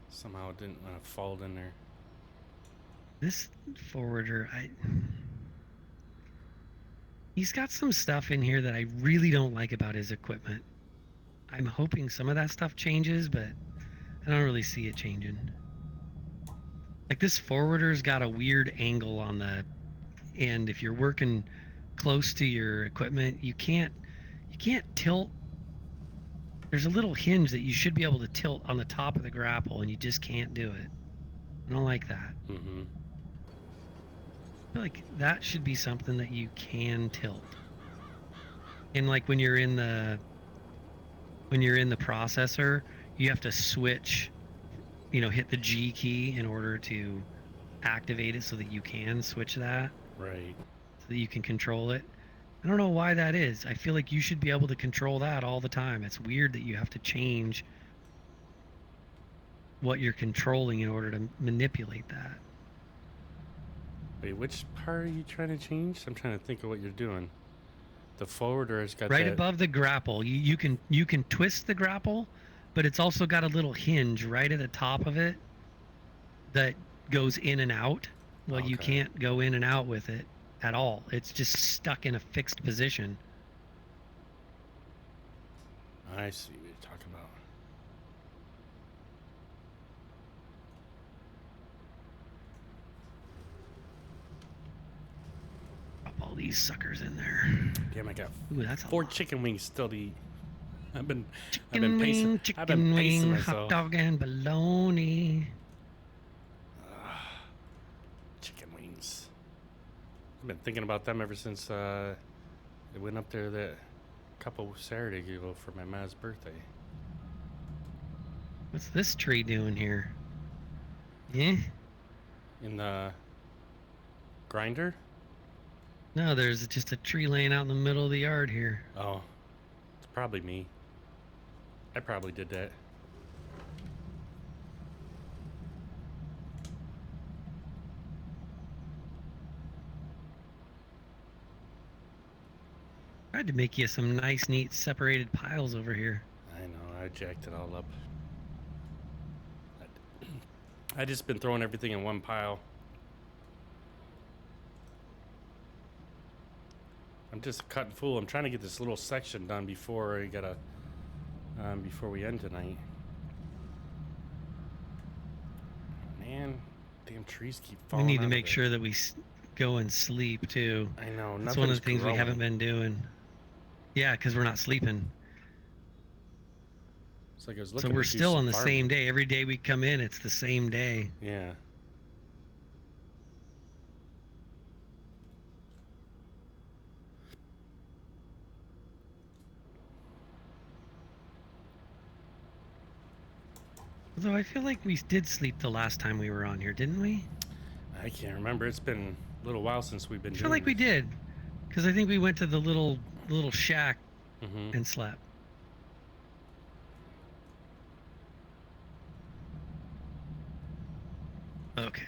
Somehow it didn't want to fall in there. This forwarder, he's got some stuff in here that I really don't like about his equipment. I'm hoping some of that stuff changes, but I don't really see it changing. Like this forwarder's got a weird angle on the end. If you're working close to your equipment, you can't tilt. There's a little hinge that you should be able to tilt on the top of the grapple, and you just can't do it. I don't like that. Mm-hmm. I feel like that should be something that you can tilt. And like when you're in the processor, you have to switch, hit the G key in order to activate it so that you can switch that, Right. so that you can control it. I don't know why that is. I feel like you should be able to control that all the time. It's weird that you have to change what you're controlling in order to manipulate that. Wait, which part are you trying to change? I'm trying to think of what you're doing. The forwarder has got Right that. above the grapple, you can twist the grapple, but it's also got a little hinge right at the top of it that goes in and out. Well, you Okay. can't go in and out with it at all. It's just stuck in a fixed position. I see what you're talking about. Drop all these suckers in there. Damn, I got Ooh, that's a 4 lot. chicken wings still to eat. I've been Chicken pacing. wing, I've been pacing hot myself. dog and bologna. Chicken wings. I've been thinking about them ever since I went up there that couple Saturdays ago for my ma's birthday. What's this tree doing here? Yeah? In the grinder? No, there's just a tree laying out in the middle of the yard here. Oh, it's probably me. I probably did that. Tried to make you some nice, neat, separated piles over here. I know, I jacked it all up. I just been throwing everything in one pile. I'm just cutting full. I'm trying to get this little section done before before we end tonight. Man, damn trees keep We falling. need to out make of it. sure that we go and sleep too. I know. That's one of the things we haven't been doing. Yeah, because we're not sleeping. It's like I was So looking. we're to do still some on the farming. same day. Every day we come in, it's the same day. Yeah. Although I feel like we did sleep the last time we were on here, didn't we? I can't remember. It's been a little while since we've been I doing feel like we did, because I think we went to the little shack Mm-hmm. and slept. Okay.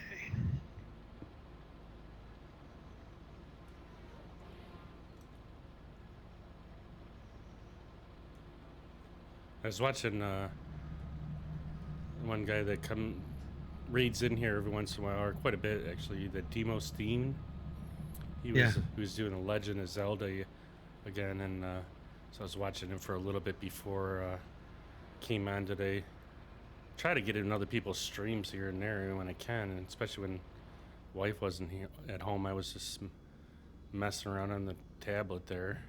I was watching one guy that reads in here every once in a while, or quite a bit actually. The Demo Steen. He was doing a Legend of Zelda again, and so I was watching him for a little bit before came on today. Try to get in other people's streams here and there when I can, and especially when wife wasn't here at home. I was just messing around on the tablet there,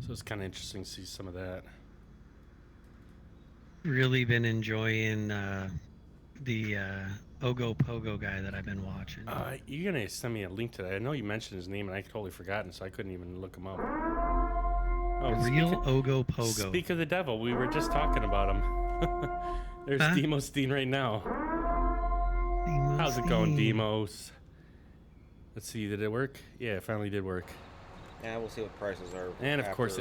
so it's kind of interesting to see some of that. Really been enjoying the Ogo Pogo guy that I've been watching. You're gonna send me a link to that. I know you mentioned his name, and I totally forgotten, so I couldn't even look him up. Oh, Real Ogo Pogo. Speak of the devil, we were just talking about him. There's Demos Dean right now. Demos How's it going, Dean. Demos? Let's see, did it work? Yeah, it finally did work. Yeah, we'll see what prices are. And of after, course,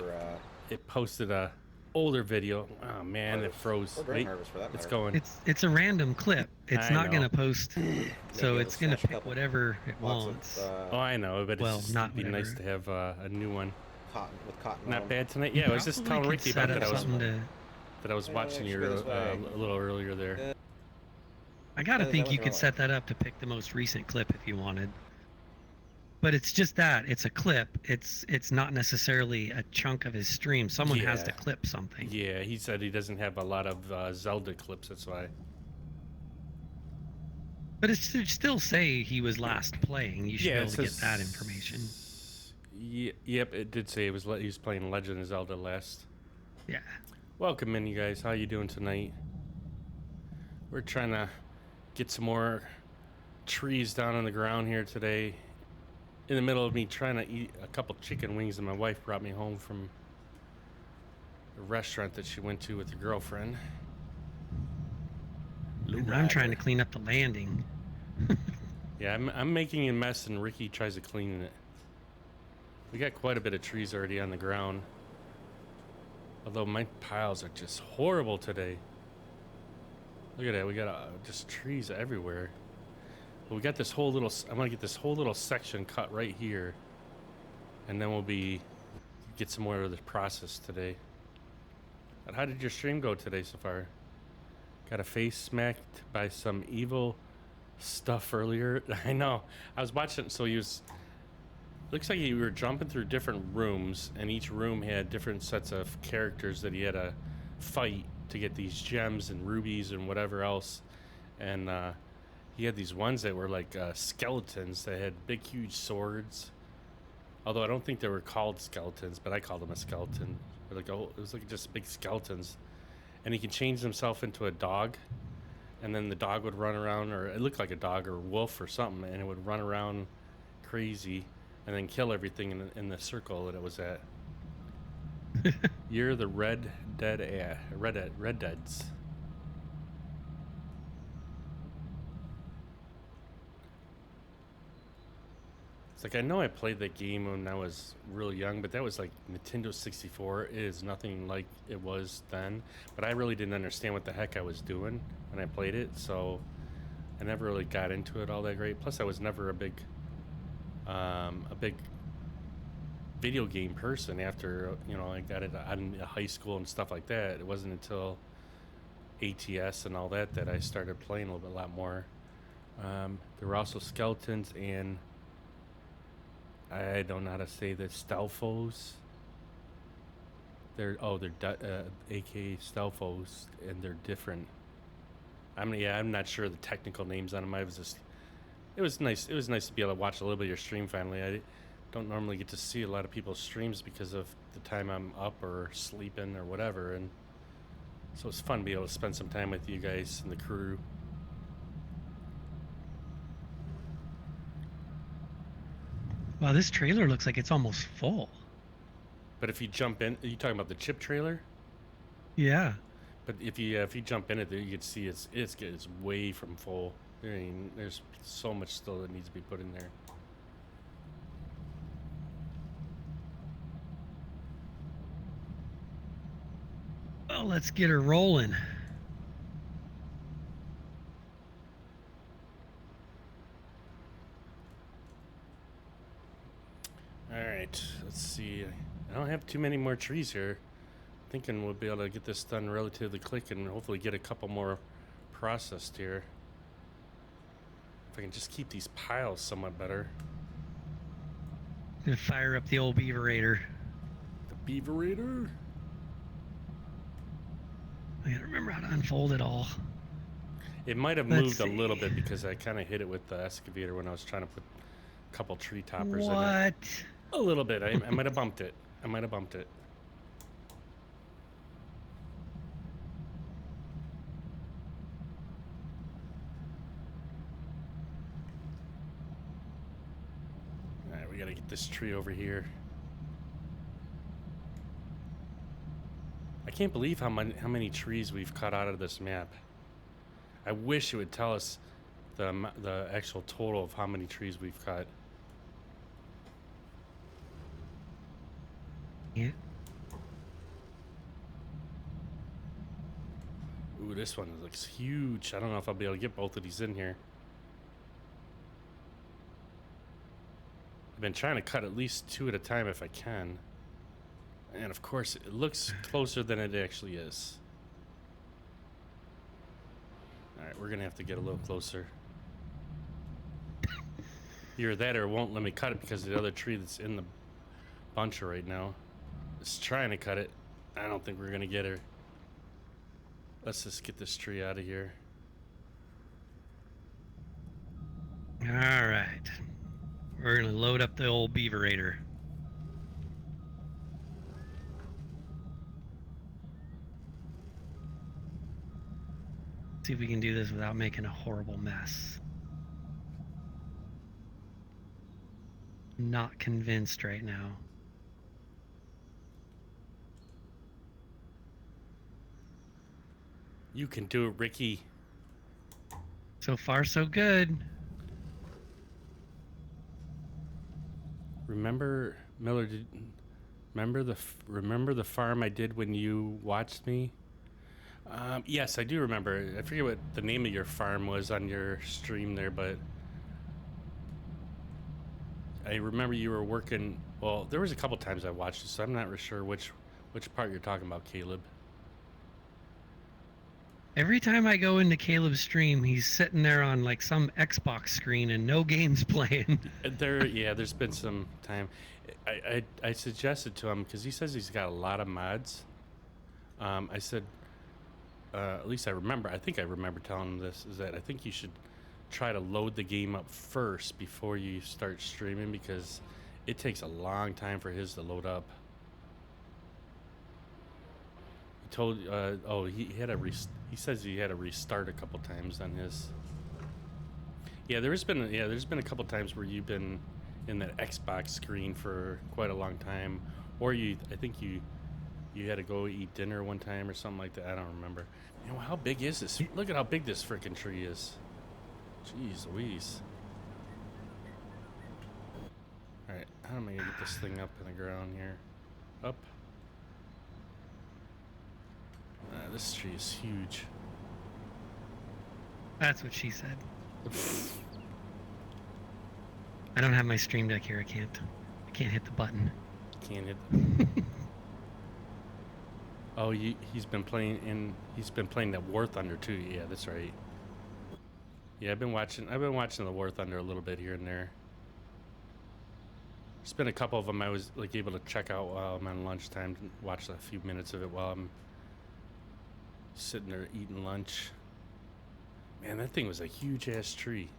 it posted a older video. Oh man, it froze. We're very Wait, nervous for that it's matter. going. It's a random clip. It's I not know. gonna post, so Maybe it's it'll gonna snatch a pick couple- whatever it Lots wants. of Oh, I know, but well, it's not be nice whatever. to have a new one. cotton with cotton. Not on. bad tonight. You Yeah, I was just telling probably could Ricky about set that. up something to. That I was watching it your should be this way. a little earlier there. I gotta Yeah, think that you was could wrong. set that up to pick the most recent clip if you wanted. But it's just that it's a clip. It's not necessarily a chunk of his stream. Someone has to Yeah. clip something. Yeah, he said he doesn't have a lot of Zelda clips. That's why. But it should still say he was last playing. You should be Yeah, able it to get says. that information. Yep, it did say he was playing Legend of Zelda last. Yeah. Welcome in, you guys. How you doing tonight? We're trying to get some more trees down on the ground here today. In the middle of me trying to eat a couple chicken wings that my wife brought me home from a restaurant that she went to with her girlfriend. And I'm trying to clean up the landing. Yeah, I'm making a mess and Ricky tries to clean it. We got quite a bit of trees already on the ground. Although my piles are just horrible today. Look at that, we got just trees everywhere. But we got this whole little, I want to get this whole little section cut right here. And then we'll get some more of the process today. But how did your stream go today so far? Got a face smacked by some evil stuff earlier. I know. I was watching, so looks like you were jumping through different rooms, and each room had different sets of characters that he had to fight to get these gems and rubies and whatever else. And he had these ones that were like skeletons that had big, huge swords. Although I don't think they were called skeletons, but I called them a skeleton. It was like just big skeletons. And he can change himself into a dog, and then the dog would run around, or it looked like a dog or a wolf or something, and it would run around crazy and then kill everything in the circle that it was at. You're the Red Deads. It's like, I know I played that game when I was real young, but that was like Nintendo 64. It is nothing like it was then. But I really didn't understand what the heck I was doing when I played it, so I never really got into it all that great. Plus, I was never a big video game person after, I got it in high school and stuff like that. It wasn't until ATS and all that I started playing a lot more. There were also skeletons and I don't know how to say the Stelfos. They're aka Stelfos, and they're different. I'm not sure the technical names on them. It was nice. It was nice to be able to watch a little bit of your stream finally. I don't normally get to see a lot of people's streams because of the time I'm up or sleeping or whatever, and so it's fun to be able to spend some time with you guys and the crew. Wow, this trailer looks like it's almost full. But if you jump in, are you talking about the chip trailer? Yeah. But if you jump in it, there you can see it's way from full. There's so much still that needs to be put in there. Well, let's get her rolling. All right, let's see. I don't have too many more trees here. Thinking we'll be able to get this done relatively quick and hopefully get a couple more processed here. If I can just keep these piles somewhat better. Gonna fire up the old beaverator. The beaverator? I gotta remember how to unfold it all. It might have Let's moved a little see. bit because I kind of hit it with the excavator when I was trying to put a couple tree toppers in it. What? A little bit. I might have bumped it. I might have bumped it. All right, we got to get this tree over here. I can't believe how many trees we've cut out of this map. I wish it would tell us the actual total of how many trees we've cut. Yeah. Ooh, this one looks huge. I don't know if I'll be able to get both of these in here. I've been trying to cut at least 2 at a time if I can. And of course, it looks closer than it actually is. Alright, we're gonna have to get a little closer. Either that or it won't let me cut it because of the other tree that's in the bunch right now. It's trying to cut it. I don't think we're gonna get her. Let's just get this tree out of here. All right. We're gonna load up the old beaverator. See if we can do this without making a horrible mess. Not convinced right now. You can do it, Ricky. So far, so good. Remember, Miller? Remember the farm I did when you watched me? Yes, I do remember. I forget what the name of your farm was on your stream there, but I remember you were working. Well, there was a couple times I watched it, so I'm not sure which part you're talking about, Caleb. Every time I go into Caleb's stream, he's sitting there on like some Xbox screen and no games playing. There's been some time. I suggested to him because he says he's got a lot of mods. I said, at least I think I remember telling him this, is that I think you should try to load the game up first before you start streaming because it takes a long time for his to load up. He told, he says he had to restart a couple times on his. Yeah, there's been a couple times where you've been in that Xbox screen for quite a long time, or I think you had to go eat dinner one time or something like that. I don't remember. You know, how big is this? Look at how big this freaking tree is. Jeez Louise. All right, how am I gonna get this thing up in the ground here? Up. This tree is huge. That's what she said. I don't have my stream deck here. I can't hit the button. Can't hit. Oh, he's been playing that War Thunder too. Yeah, that's right. Yeah, I've been watching the War Thunder a little bit here and there. There's been a couple of them I was like able to check out while I'm on lunchtime, watch a few minutes of it while I'm sitting there eating lunch. Man, that thing was a huge ass tree.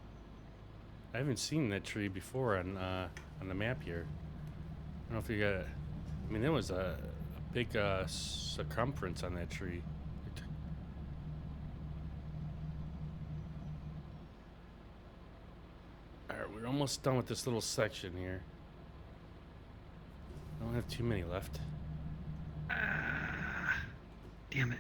I haven't seen that tree before on the map here. I don't know if you got. I mean, there was a big circumference on that tree. All right, we're almost done with this little section here. I don't have too many left. Damn it.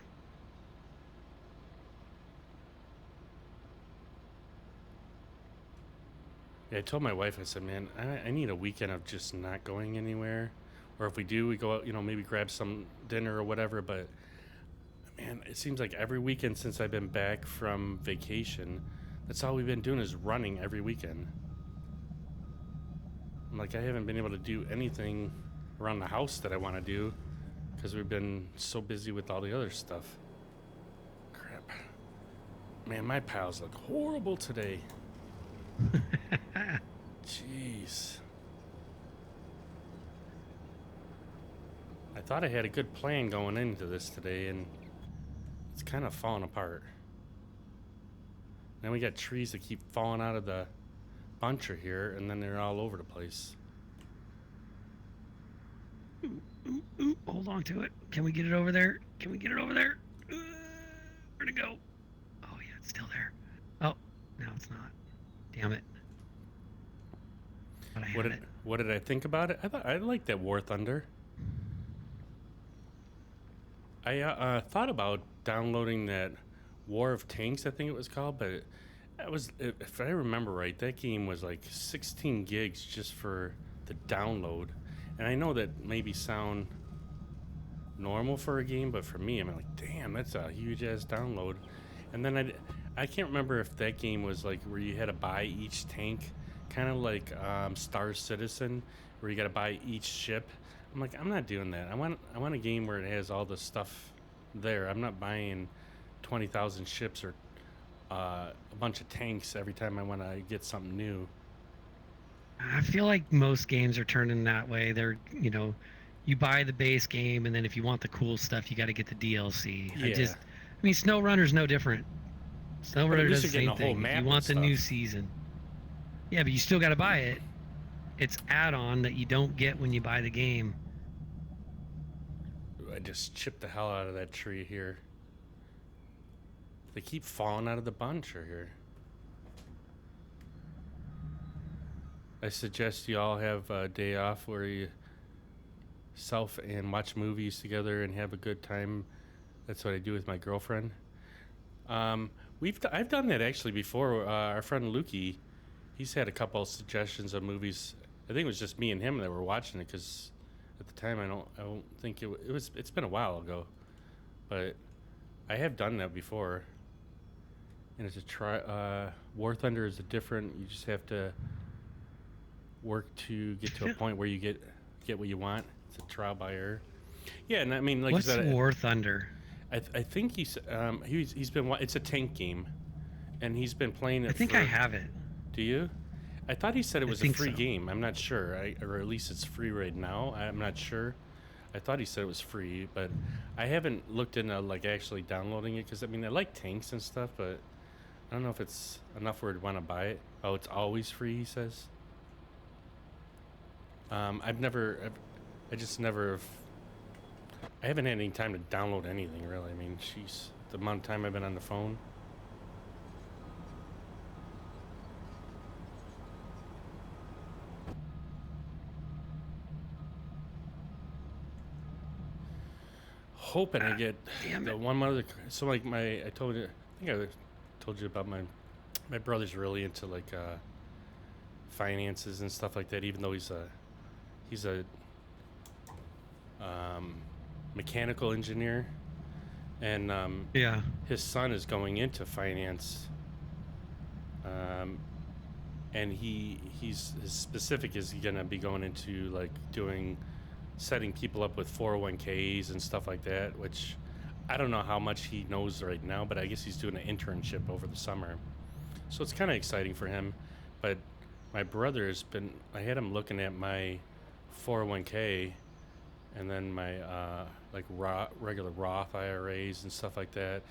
Yeah, I told my wife, I said, man, I need a weekend of just not going anywhere. Or if we do, we go out, maybe grab some dinner or whatever. But, man, it seems like every weekend since I've been back from vacation, that's all we've been doing is running every weekend. I'm like, I haven't been able to do anything around the house that I want to do because we've been so busy with all the other stuff. Crap. Man, my pals look horrible today. Jeez. I thought I had a good plan going into this today, and it's kind of falling apart. Then we got trees that keep falling out of the buncher here, and then they're all over the place. Ooh, hold on to it. Can we get it over there? Can we get it over there? Where'd it go? Oh, yeah, it's still there. Oh, no, it's not. Damn it. But I had it. What did I think about it? I liked that War Thunder. I thought about downloading that War of Tanks, I think it was called, but if I remember right, that game was like 16 gigs just for the download. And I know that maybe sound normal for a game, but for me, I'm like, damn, that's a huge ass download. And then I can't remember if that game was like where you had to buy each tank, kind of like Star Citizen, where you got to buy each ship. I'm like, I'm not doing that. I want a game where it has all the stuff there. I'm not buying 20,000 ships or a bunch of tanks every time I want to get something new. I feel like most games are turning that way. They're, you buy the base game, and then if you want the cool stuff, you got to get the DLC. Yeah. I mean, SnowRunner's no different. SnowRunner does the same thing. If you want the new season. Yeah, but you still got to buy it. It's add-on that you don't get when you buy the game. I just chipped the hell out of that tree here. They keep falling out of the buncher here. I suggest you all have a day off where you self and watch movies together and have a good time. That's what I do with my girlfriend. I've done that actually before. Our friend Lukey, he's had a couple of suggestions of movies. I think it was just me and him that were watching it because at the time I don't think it's been a while ago, but I have done that before. And it's War Thunder is you just have to work to get to a point where you get what you want. It's a trial by error. Yeah, and I mean, like what's you said, War Thunder? I think he's been. It's a tank game, and he's been playing it. I think I have it. Do you? I thought he said it was a free so. game. I'm not sure, or at least it's free right now. I'm not sure. I thought he said it was free, but I haven't looked into like actually downloading it because I mean I like tanks and stuff, but I don't know if it's enough where I'd want to buy it. Oh, it's always free, he says. I haven't had any time to download anything, really. I mean, jeez, the amount of time I've been on the phone. Hoping I get the one other. So, like, I think I told you about my brother's really into, like, finances and stuff like that, even though he's a mechanical engineer, and his son is going into finance, and his specific is gonna be going into like setting people up with 401ks and stuff like that, which I don't know how much he knows right now, but I guess he's doing an internship over the summer, so it's kind of exciting for him. But my brother I had him looking at my 401k and then my regular Roth IRAs and stuff like that.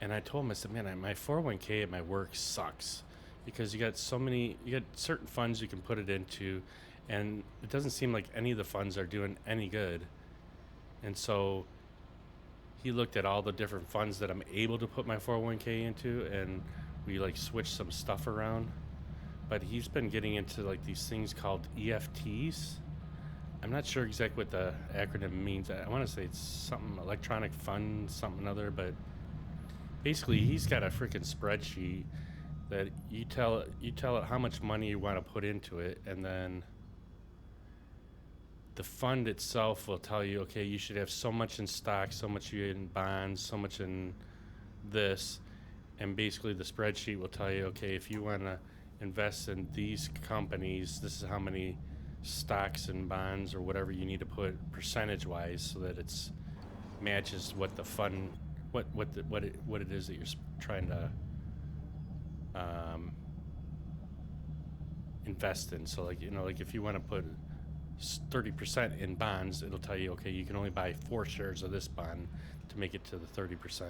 And I told him, I said, man, my 401k at my work sucks because you got certain funds you can put it into, and it doesn't seem like any of the funds are doing any good. And so he looked at all the different funds that I'm able to put my 401k into, and we like switched some stuff around. But he's been getting into like these things called EFTs. I'm not sure exactly what the acronym means. I want to say it's something electronic fund, something other, but basically he's got a freaking spreadsheet that you tell it how much money you want to put into it, and then the fund itself will tell you, okay, you should have so much in stock, so much in bonds, so much in this, and basically the spreadsheet will tell you, okay, if you want to invest in these companies, this is how many stocks and bonds or whatever you need to put percentage wise so that it's matches what the fund what it is that you're trying to invest in. So like if you want to put 30% in bonds, it'll tell you, okay, you can only buy 4 shares of this bond to make it to the 30%.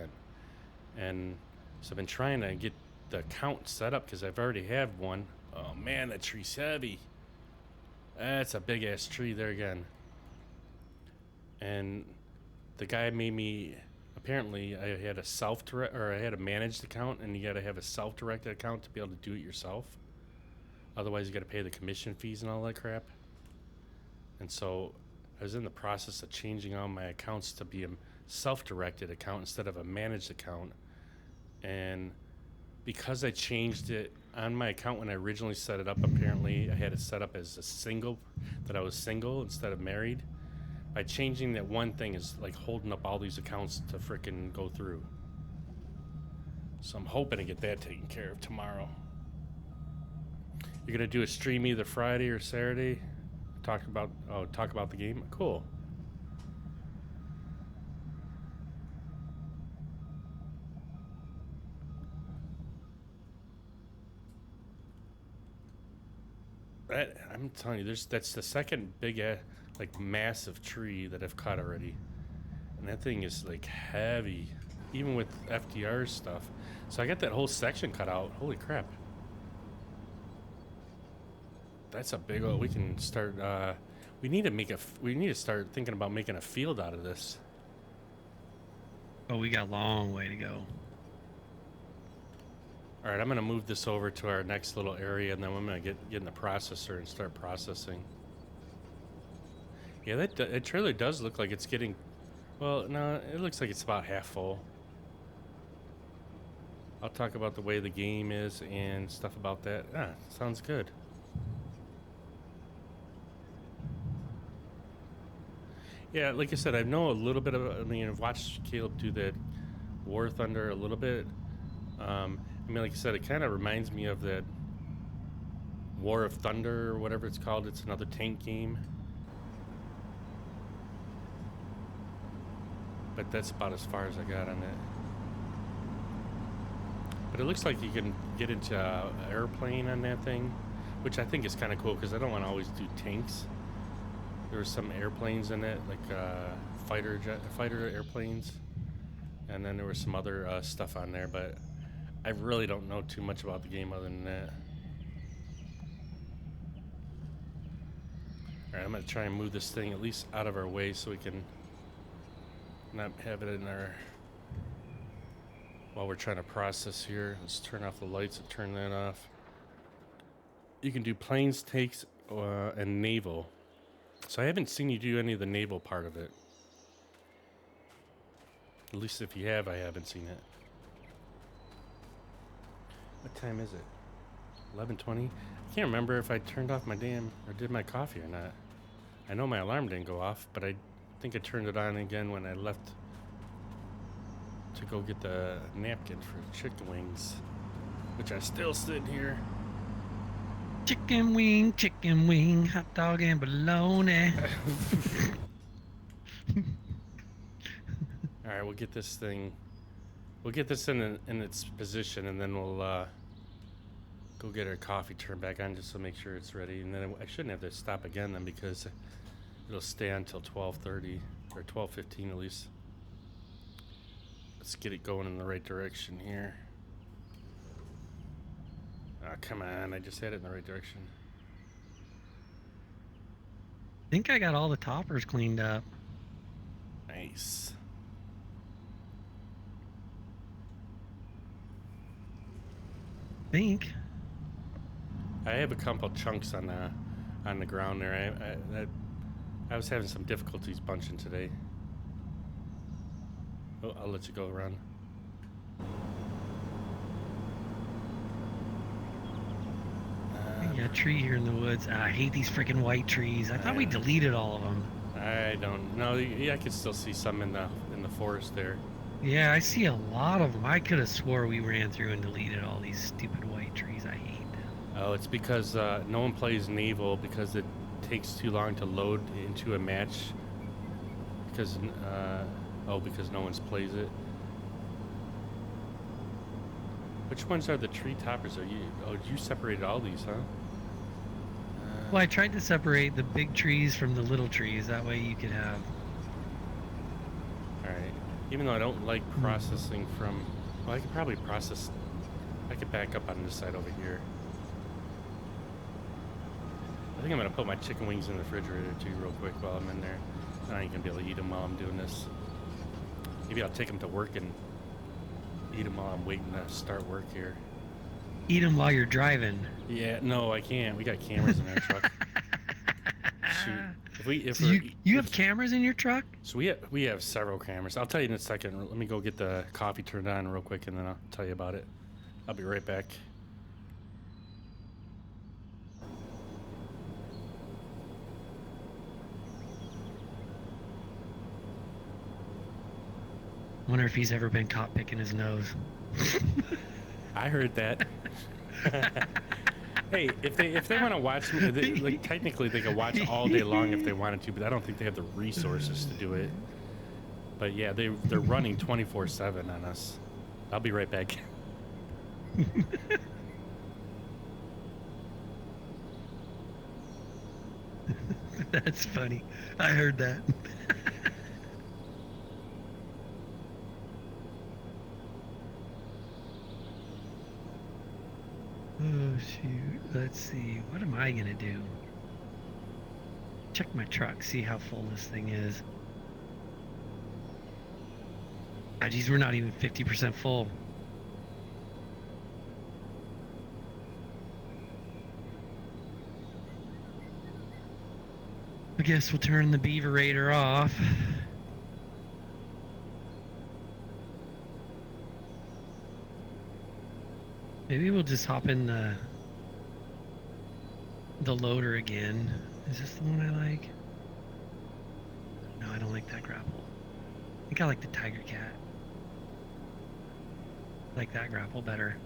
And so I've been trying to get the account set up because I've already have one. Oh man, that tree's heavy. That's a big ass tree there again. And the guy made me, apparently I had a I had a managed account, and you got to have a self-directed account to be able to do it yourself. Otherwise you got to pay the commission fees and all that crap. And so I was in the process of changing all my accounts to be a self-directed account instead of a managed account. And because I changed it on my account when I originally set it up, apparently I had it set up as that I was single instead of married. By changing that one thing is like holding up all these accounts to frickin' go through. So I'm hoping to get that taken care of tomorrow. You're gonna do a stream either Friday or Saturday? Talk about the game? Cool. I'm telling you, that's the second big, like massive tree that I've caught already, and that thing is like heavy, even with FDR stuff. So I got that whole section cut out. Holy crap! That's a big old. We can start. We need to start thinking about making a field out of this. Oh, we got a long way to go. All right, I'm gonna move this over to our next little area, and then I'm gonna get in the processor and start processing. Yeah, that trailer does look like it's getting. Well, no, it looks like it's about half full. I'll talk about the way the game is and stuff about that. Sounds good. Yeah, like I said, I know a little bit of. I mean, I've watched Caleb do that War Thunder a little bit. I mean, like I said, it kind of reminds me of that War of Thunder or whatever it's called. It's another tank game. But that's about as far as I got on it. But it looks like you can get into an airplane on that thing, which I think is kind of cool because I don't want to always do tanks. There were some airplanes in it, like fighter airplanes. And then there was some other stuff on there, but I really don't know too much about the game other than that. Alright, I'm going to try and move this thing at least out of our way so we can not have it in our... While we're trying to process here. Let's turn off the lights and turn that off. You can do planes, tanks, and naval. So I haven't seen you do any of the naval part of it. At least if you have, I haven't seen it. What time is it? 11:20? I can't remember if I turned off my or did my coffee or not. I know my alarm didn't go off, but I think I turned it on again when I left to go get the napkin for chicken wings, which I still sit here. Chicken wing, hot dog and bologna. All right, we'll get this thing. We'll get this in its position, and then we'll go get our coffee turned back on just to make sure it's ready. And then I shouldn't have to stop again then because it'll stay until 12:30 or 12:15 at least. Let's get it going in the right direction here. Oh, come on, I just had it in the right direction. I think I got all the toppers cleaned up. Nice. I have a couple chunks on the ground there. I was having some difficulties bunching today. Oh, I'll let you go around. I got a tree here in the woods. I hate these freaking white trees. I thought we deleted all of them. I don't know. Yeah, I can still see some in the forest there. Yeah, I see a lot of them. I could have swore we ran through and deleted all these stupid white trees. I hate them. Oh, it's because no one plays naval because it takes too long to load into a match. Because because no one's plays it. Which ones are the tree toppers? You separated all these, huh? Well, I tried to separate the big trees from the little trees. That way you could have... Alright. Even though I don't like processing from... Well, I could probably process I could back up on this side over here. I think I'm gonna put my chicken wings in the refrigerator too, real quick while I'm in there. I ain't gonna be able to eat them while I'm doing this. Maybe I'll take them to work and eat them while I'm waiting to start work here. Eat them while you're driving. Yeah, no, I can't. We got cameras in our truck. Shoot. So you have cameras in your truck? So we have several cameras. I'll tell you in a second. Let me go get the coffee turned on real quick, and then I'll tell you about it. I'll be right back. Wonder if he's ever been caught picking his nose. I heard that. Hey, if they want to watch me, like technically they could watch all day long if they wanted to, but I don't think they have the resources to do it. But yeah, they're running 24/7 on us. I'll be right back. That's funny. I heard that. Oh shoot. Let's see. What am I gonna do? Check my truck, see how full this thing is. Ah, geez, we're not even 50% full. I guess we'll turn the beaverator off. Maybe we'll just hop in the loader again. Is this the one I like? No, I don't like that grapple. I think I like the Tiger Cat. I like that grapple better.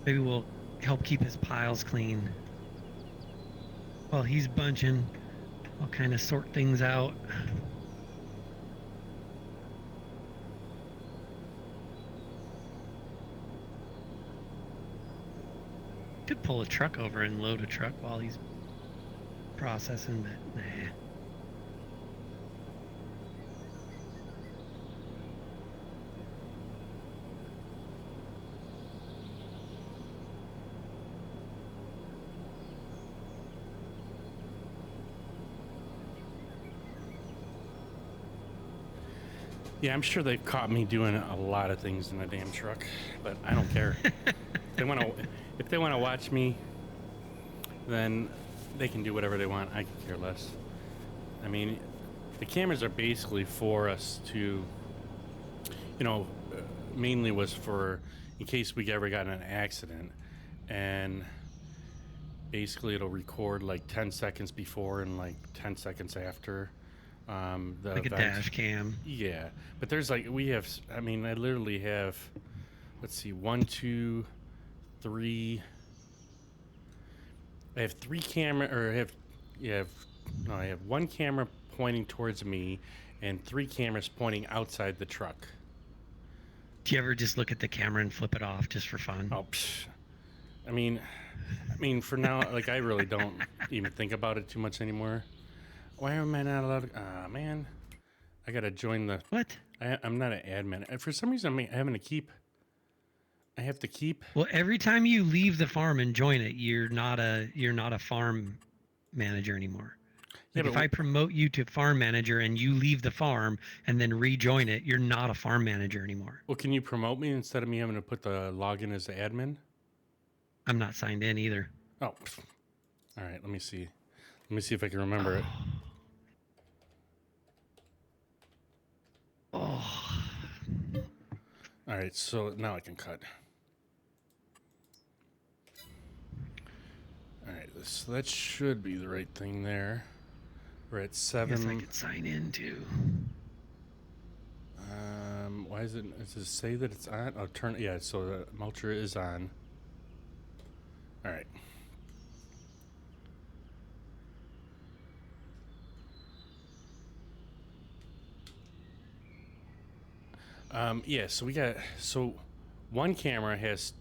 Maybe we'll help keep his piles clean. While he's bunching, I'll kind of sort things out. Could pull a truck over and load a truck while he's processing, but nah. Yeah, I'm sure they've caught me doing a lot of things in the damn truck, but I don't care. If they want to watch me, then they can do whatever they want. I can care less. I mean, the cameras are basically for us to, mainly was for in case we ever got in an accident, and basically it'll record like 10 seconds before and like 10 seconds after. The Like event. a dash cam. Yeah, but there's like I literally have, let's see, 1, 2, 3. I have 3 camera, or I have 1 camera pointing towards me, and 3 cameras pointing outside the truck. Do you ever just look at the camera and flip it off just for fun? Oh, psh. I mean, for now, like I really don't even think about it too much anymore. Why am I not allowed to? Ah, man. I gotta join the... What? I'm not an admin. For some reason, I have to keep... Well, every time you leave the farm and join it, you're not a farm manager anymore. Like if I promote you to farm manager and you leave the farm and then rejoin it, you're not a farm manager anymore. Well, can you promote me instead of me having to put the login as the admin? I'm not signed in either. Oh. All right, let me see. Let me see if I can remember it. Oh. All right, so now I can cut. All right, so that should be the right thing there. We're at 7. I guess I could sign in too. Why does it say that it's on? I'll turn. Yeah, so the mulcher is on. All right. Yeah, so one camera has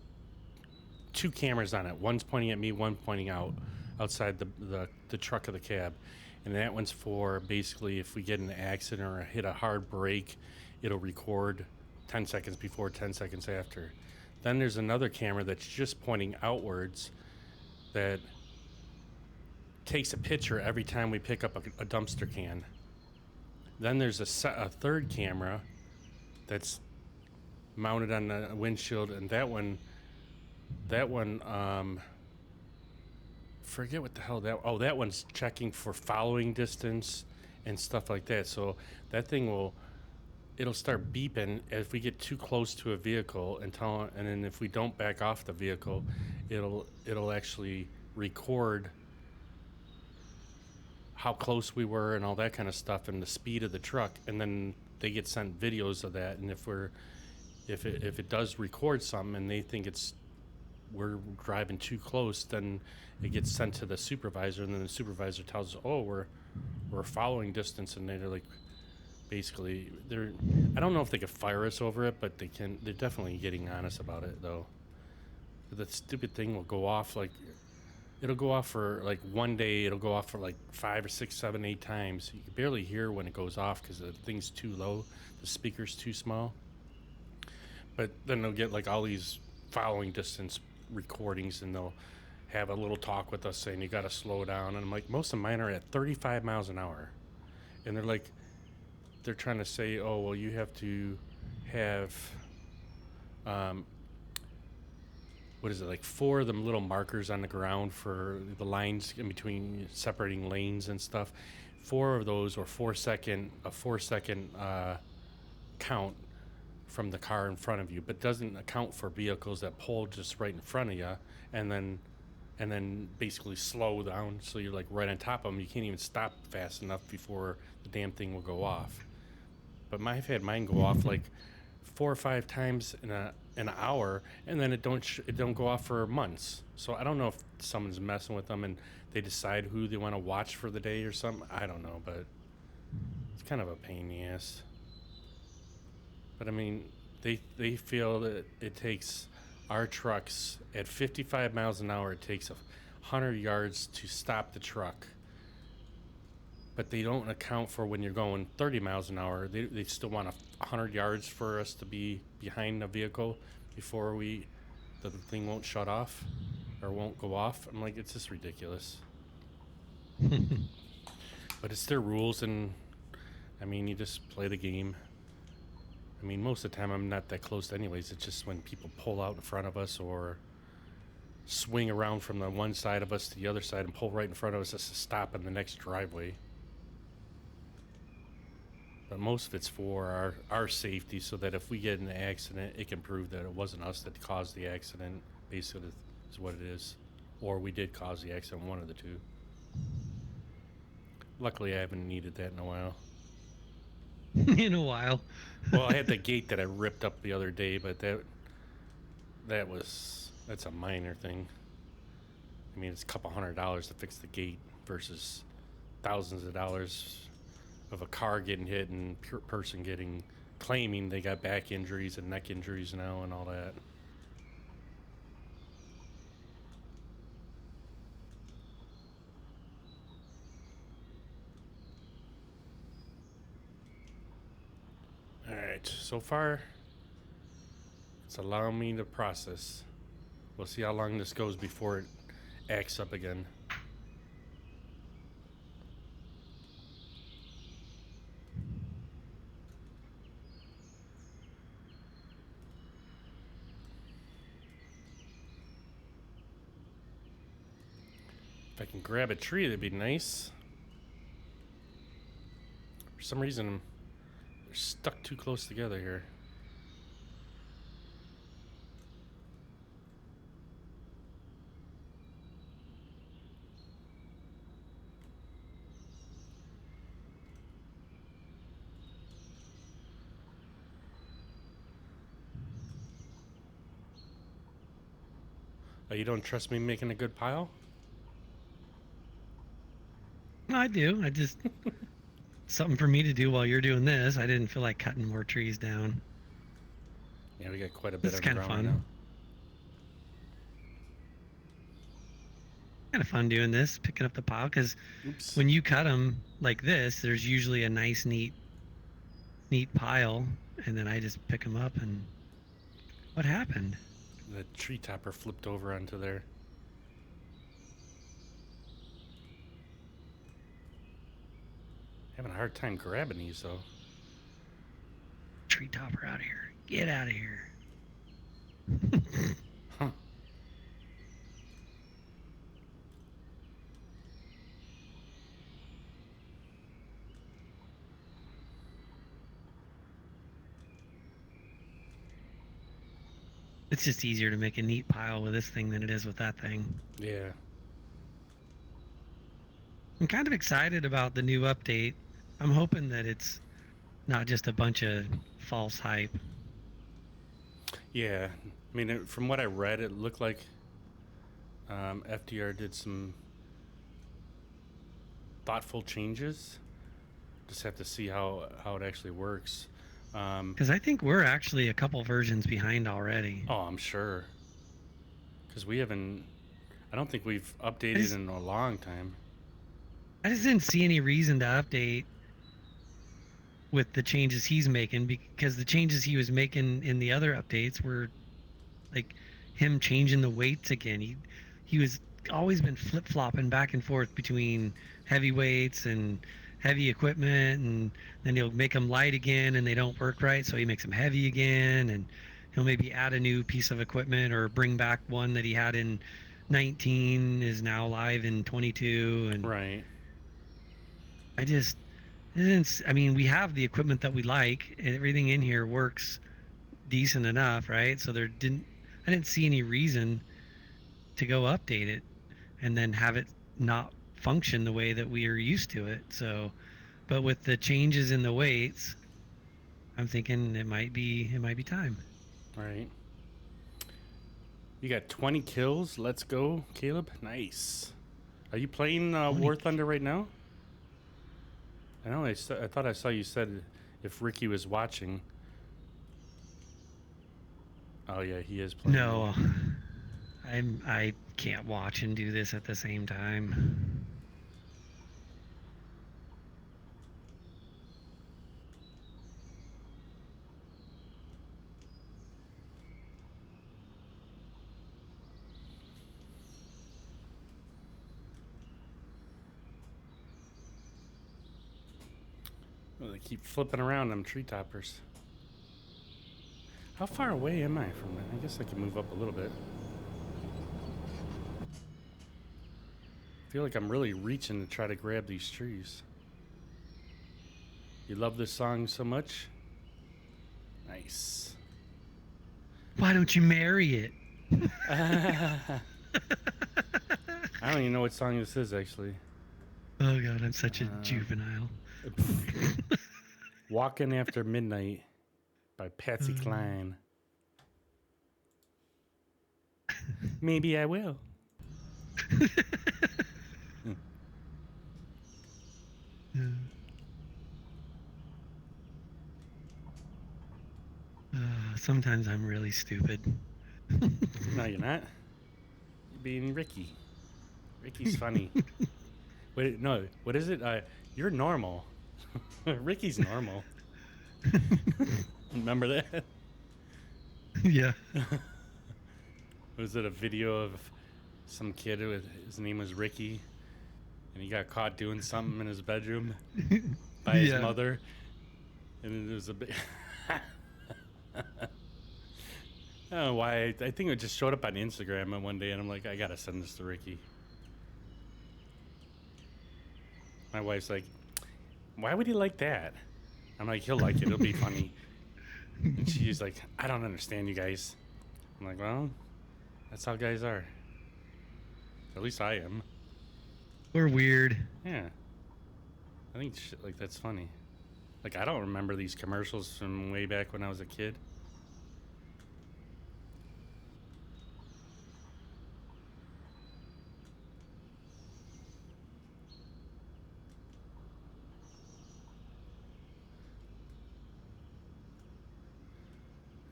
2 cameras on it. One's pointing at me, one pointing outside the truck of the cab. And that one's for basically if we get in an accident or hit a hard brake, it'll record 10 seconds before, 10 seconds after. Then there's another camera that's just pointing outwards that takes a picture every time we pick up a dumpster can. Then there's a third camera that's mounted on the windshield, and that one, forget what the hell that one's checking for following distance and stuff like that. So that thing it'll start beeping if we get too close to a vehicle, and then if we don't back off the vehicle, it'll actually record how close we were and all that kind of stuff and the speed of the truck, and then they get sent videos of that. And if it does record something and they think we're driving too close, then it gets sent to the supervisor, and then the supervisor tells us, oh, we're following distance, and they're like, basically, I don't know if they could fire us over it, but they're definitely getting honest about it, though. The stupid thing will go off, like, it'll go off for, like, one day, it'll go off for, like, 5 or 6, 7, 8 times. You can barely hear when it goes off because the thing's too low, the speaker's too small. But then they'll get, like, all these following distance recordings, and they'll have a little talk with us saying, you got to slow down. And I'm like, most of mine are at 35 miles an hour. And they're trying to say, oh, well, you have to have, what is it, like 4 of them little markers on the ground for the lines in between separating lanes and stuff. 4 of those, or 4 second count from the car in front of you, but doesn't account for vehicles that pull just right in front of you and then basically slow down, so you're like right on top of them. You can't even stop fast enough before the damn thing will go off. But I've had mine go off like 4 or 5 times in an hour, and then it don't go off for months. So I don't know if someone's messing with them and they decide who they want to watch for the day or something. I don't know, but it's kind of a pain in the ass. But I mean, they feel that it takes our trucks at 55 miles an hour, it takes 100 yards to stop the truck. But they don't account for when you're going 30 miles an hour. They still want 100 yards for us to be behind the vehicle before the thing won't shut off or won't go off. I'm like, it's just ridiculous. But it's their rules, and I mean, you just play the game. I mean, most of the time I'm not that close anyways. It's just when people pull out in front of us or swing around from the one side of us to the other side and pull right in front of us just to stop in the next driveway. But most of it's for our safety, so that if we get in an accident, it can prove that it wasn't us that caused the accident. Basically, is what it is. Or we did cause the accident, one of the two. Luckily, I haven't needed that in a while. In a while. Well, I had the gate that I ripped up the other day, but that's a minor thing. I mean, it's a couple $100 to fix the gate versus thousands of dollars of a car getting hit and person claiming they got back injuries and neck injuries now and all that. All right, so far it's allowing me to process. We'll see how long this goes before it acts up again. If I can grab a tree, that'd be nice. For some reason, they're stuck too close together here. Oh, you don't trust me making a good pile? I do. I just something for me to do while you're doing this. I didn't feel like cutting more trees down. Yeah, we got quite a bit It's of kind of ground fun. now. Kind of fun doing this, picking up the pile, because Oops. when you cut them like this, there's usually a nice, neat pile, and then I just pick them up. And what happened? the tree topper flipped over onto there. Having a hard time grabbing these though. Tree topper out of here. Get out of here. Huh. It's just easier to make a neat pile with this thing than it is with that thing. Yeah. I'm kind of excited about the new update. I'm hoping that it's not just a bunch of false hype. Yeah. I mean, from what I read, it looked like FDR did some thoughtful changes. Just have to see how it actually works. Because I think we're actually a couple versions behind already. Oh, I'm sure. Because we haven't. I don't think we've updated in a long time. I just didn't see any reason to update with the changes he's making, because the changes he was making in the other updates were like him changing the weights again. He was always been flip-flopping back and forth between heavy weights and heavy equipment, and then he'll make them light again and they don't work right, so he makes them heavy again, and he'll maybe add a new piece of equipment or bring back one that he had in 19 is now live in 22. And Right. I mean, we have the equipment that we like, and everything in here works decent enough, right? So I didn't see any reason to go update it and then have it not function the way that we are used to it. So, but with the changes in the weights, I'm thinking it might be time. All right. You got 20 kills. Let's go, Caleb. Nice. Are you playing War Thunder right now? I know. I thought I saw you said if Ricky was watching. Oh yeah, he is playing. No, I can't watch and do this at the same time. Oh, they keep flipping around them tree toppers. How far away am I from that? I guess I can move up a little bit. I feel like I'm really reaching to try to grab these trees. You love this song so much? Nice. Why don't you marry it? I don't even know what song this is, actually. Oh God, I'm such a juvenile. Walking After Midnight by Patsy Cline. Maybe I will. Sometimes I'm really stupid. No, you're not. You're being Ricky. Ricky's funny. Wait, no. What is it? You're normal. Ricky's normal. Remember that? Yeah. Was it a video of some kid with his name was Ricky, and he got caught doing something in his bedroom by his mother, and it was a bit. I don't know why. I think it just showed up on Instagram one day, and I'm like, I gotta send this to Ricky. My wife's like, why would he like that? I'm like, he'll like it. It'll be funny. And she's like, I don't understand you guys. I'm like, well, that's how guys are. At least I am. We're weird. Yeah. I think shit like that's funny. Like, I don't remember these commercials from way back when I was a kid.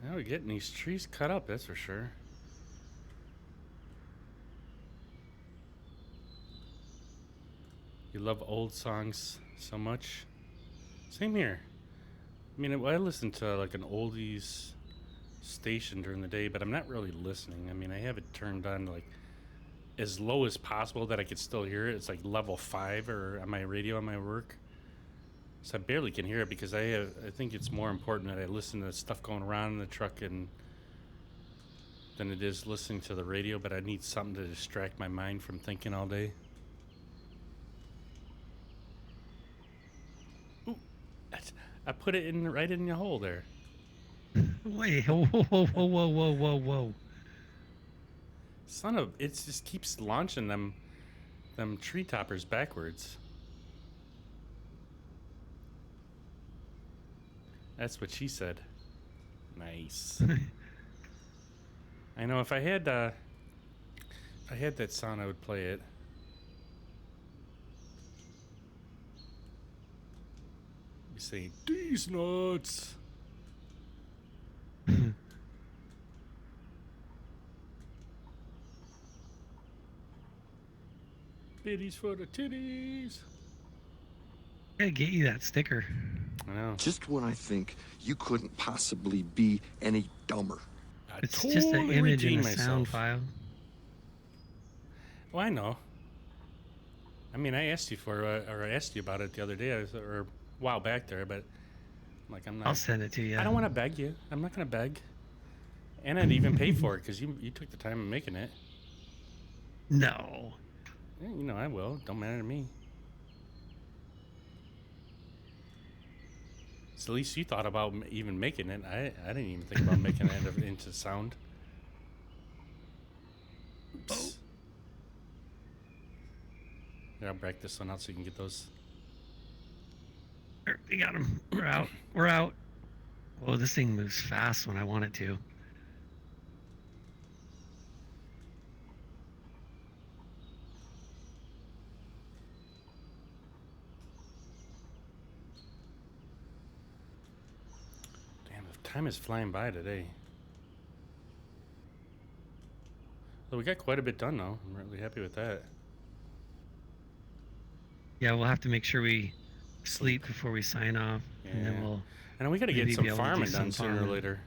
Now we're getting these trees cut up, that's for sure. You love old songs so much. Same here. I mean, I listen to like an oldies station during the day, but I'm not really listening. I mean, I have it turned on like as low as possible that I could still hear it. It's like level 5 or on my radio on my work. So I barely can hear it because I think it's more important that I listen to stuff going around in the truck and than it is listening to the radio, but I need something to distract my mind from thinking all day. Ooh, I put it in right in the hole there. Wait, whoa, whoa, whoa, whoa, whoa, whoa, whoa. Son of, it just keeps launching them tree toppers backwards. That's what she said. Nice. I know if I had that sound, I would play it. You say these nuts. Bitties for the titties. Gotta get you that sticker. I know. Just when I think you couldn't possibly be any dumber. I It's just an totally image in a redeemed sound myself. file. Well, I know. I mean, I asked you or I asked you about it the other day, or a while back there, but I'm not. I'll send it to you. I don't want to beg you. I'm not going to beg. And I'd even pay for it because you took the time of making it. No. Yeah, you know I will. Don't matter to me. So at least you thought about even making it. I didn't even think about making it into sound. Oops. Oh. Here, I'll break this one out so you can get those. There, we got him. We're out. We're out. Whoa, this thing moves fast when I want it to. Damn, the time is flying by today. So we got quite a bit done though. I'm really happy with that. Yeah, we'll have to make sure we sleep before we sign off, and then Yeah. we'll. And we got to get Maybe some be able to do farming some done sooner or farming. later.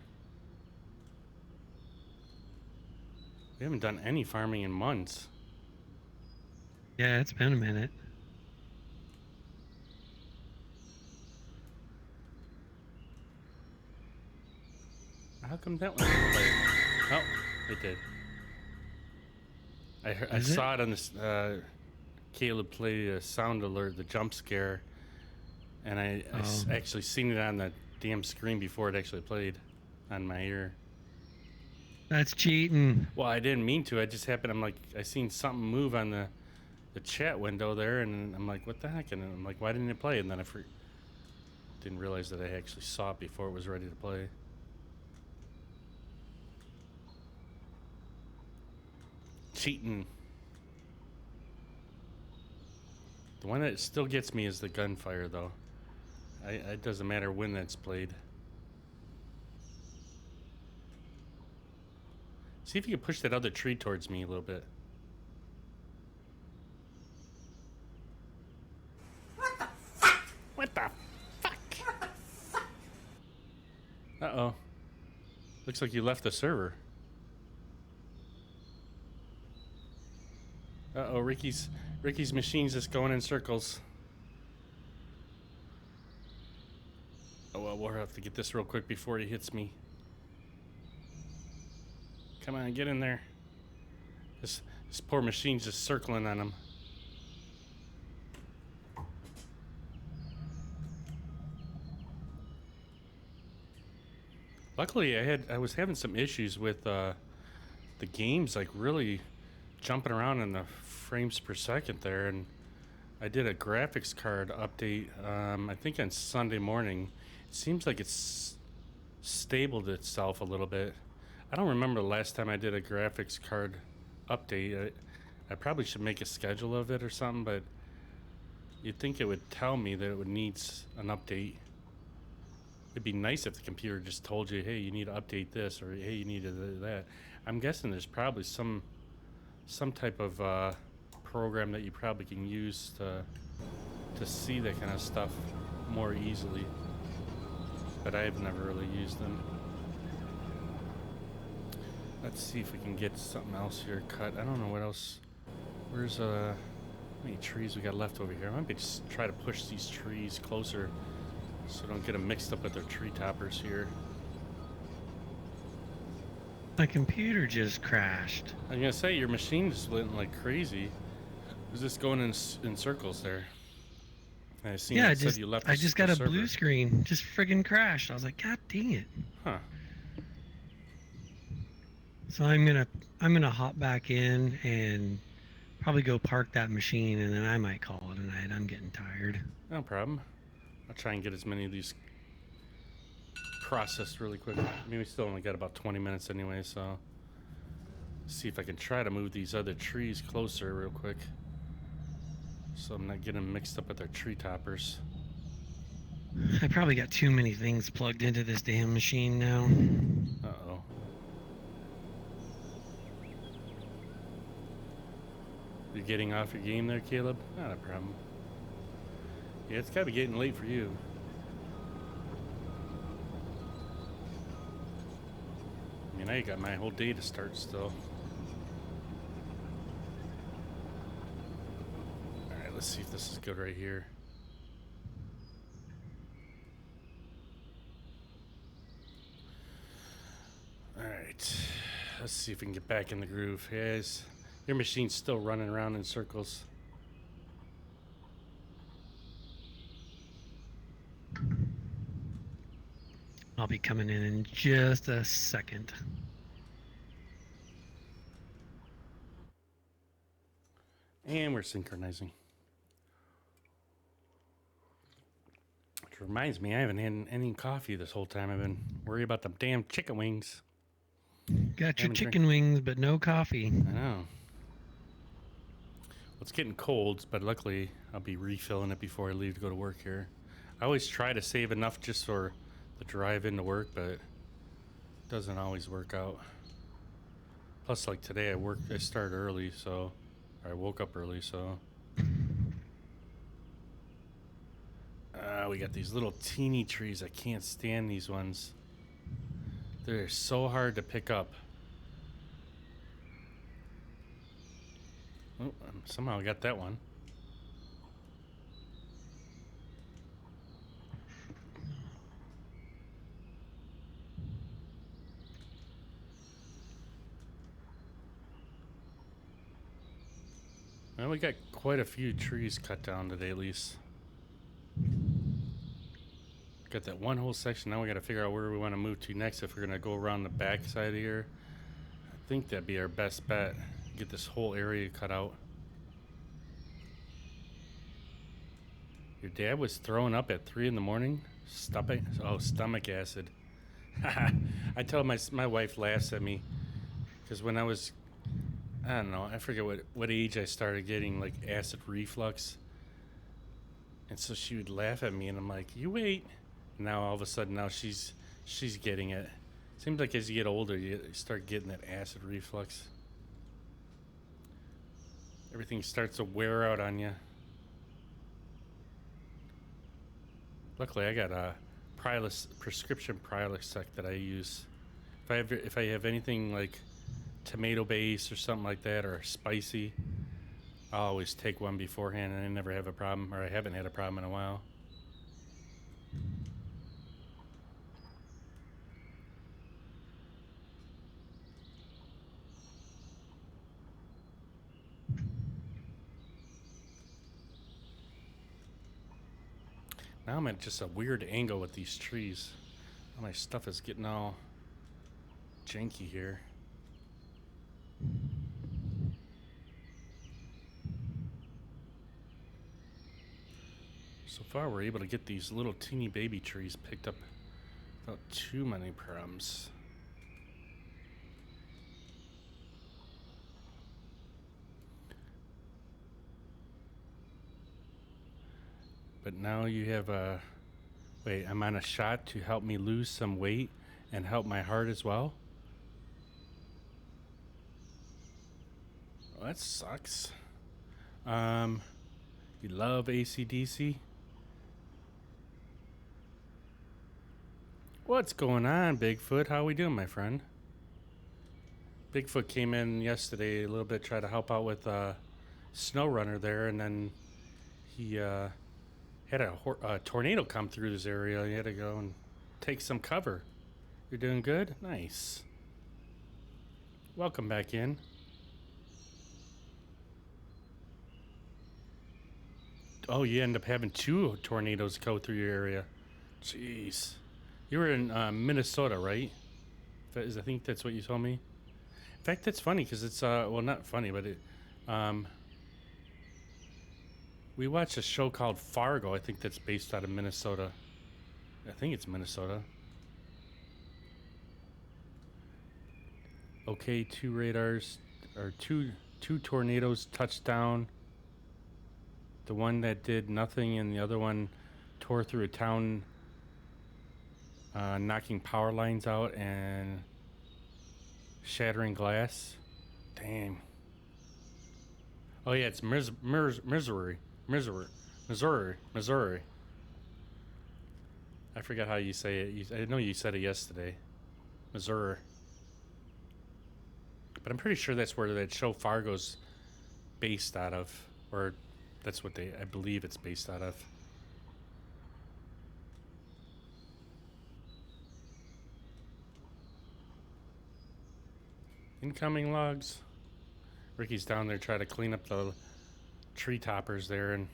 We haven't done any farming in months. Yeah, it's been a minute. How come that one didn't play? Oh, it did. I Is it? saw it on this. Caleb played a sound alert, the jump scare, and I Oh. actually seen it on the damn screen before it actually played on my ear. That's cheating. Well, I didn't mean to. I just happened. I seen something move on the chat window there, and I'm like, what the heck? And I'm like, why didn't it play? And then I didn't realize that I actually saw it before it was ready to play. Cheating. The one that still gets me is the gunfire, though. It doesn't matter when that's played. See if you can push that other tree towards me a little bit. What the fuck? Uh-oh. Looks like you left the server. Uh-oh, Ricky's machine's just going in circles. Oh, well, we'll have to get this real quick before he hits me. Come on, get in there. This poor machine's just circling on him. Luckily, I was having some issues with the games, like really jumping around in the frames per second there, and I did a graphics card update. I think on Sunday morning. It seems like it's stabled itself a little bit. I don't remember the last time I did a graphics card update. I probably should make a schedule of it or something, but you'd think it would tell me that it would need an update. It'd be nice if the computer just told you, hey, you need to update this, or hey, you need to do that. I'm guessing there's probably some type of program that you probably can use to see that kind of stuff more easily, but I've never really used them. Let's see if we can get something else here cut. I don't know what else. Where's how many trees we got left over here? I might just try to push these trees closer so don't get them mixed up with their tree toppers here. My computer just crashed. I'm gonna say your machine just went like crazy. Was this going in circles there? I seen Yeah, it said you left I the just got a server. blue screen. Just friggin' crashed. I was like, God dang it. Huh. So I'm gonna hop back in and probably go park that machine, and then I might call it a night. I'm getting tired. No problem. I'll try and get as many of these processed really quick. I mean, we still only got about 20 minutes anyway, so see if I can try to move these other trees closer real quick so I'm not getting them mixed up with their tree toppers. I probably got too many things plugged into this damn machine now. Uh-oh. You're getting off your game there, Caleb? Not a problem. Yeah, it's gotta be getting late for you. I mean, I got my whole day to start still. Alright, let's see if this is good right here. Alright. Let's see if we can get back in the groove. Yes. Your machine's still running around in circles. I'll be coming in just a second. And we're synchronizing. Which reminds me, I haven't had any coffee this whole time. I've been worried about the damn chicken wings. Got your Haven't chicken wings, but no coffee. I know. Well, it's getting cold, but luckily I'll be refilling it before I leave to go to work here. I always try to save enough just for the drive into work, but it doesn't always work out. Plus, like today, I started early, so I woke up early, so we got these little teeny trees. I can't stand these ones. They're so hard to pick up. Oh, somehow I got that one. Well, we got quite a few trees cut down today, at least. Got that one whole section. Now we got to figure out where we want to move to next. If we're going to go around the back side of here, I think that'd be our best bet. Get this whole area cut out. Your dad was throwing up at 3 in the morning? Stomach acid. I tell my wife laughs at me because when I was, I don't know, I forget what age I started getting like acid reflux. And so she would laugh at me and I'm like, you wait. And now all of a sudden now she's getting it. Seems like as you get older you start getting that acid reflux. Everything starts to wear out on you. Luckily I got a prescription Prilosec that I use. If I have anything like tomato base or something like that or spicy, I'll always take one beforehand and I never have a problem, or I haven't had a problem in a while. Now I'm at just a weird angle with these trees. All my stuff is getting all janky here. So far we're able to get these little teeny baby trees picked up without too many problems. But now you have a... Wait, I'm on a shot to help me lose some weight and help my heart as well? Well, that sucks. You love AC/DC? What's going on, Bigfoot? How we doing, my friend? Bigfoot came in yesterday a little bit, tried to help out with snow runner there, and then he had a tornado come through this area. He had to go and take some cover. You're doing good? Nice. Welcome back in. Oh, you end up having 2 tornadoes go through your area. Jeez. You were in Minnesota, right? I think that's what you told me. In fact, that's funny because it's, well, not funny, but it, we watched a show called Fargo. I think that's based out of Minnesota. I think it's Minnesota. Okay, 2 radars, or two tornadoes touched down. The one that did nothing, and the other one tore through a town, knocking power lines out and shattering glass. Damn. Oh yeah, it's Missouri. I forgot how you say it. I know you said it yesterday. Missouri. But I'm pretty sure that's where that show Fargo's based out of, or that's what I believe it's based out of. Incoming logs. Ricky's down there trying to clean up the tree toppers there, and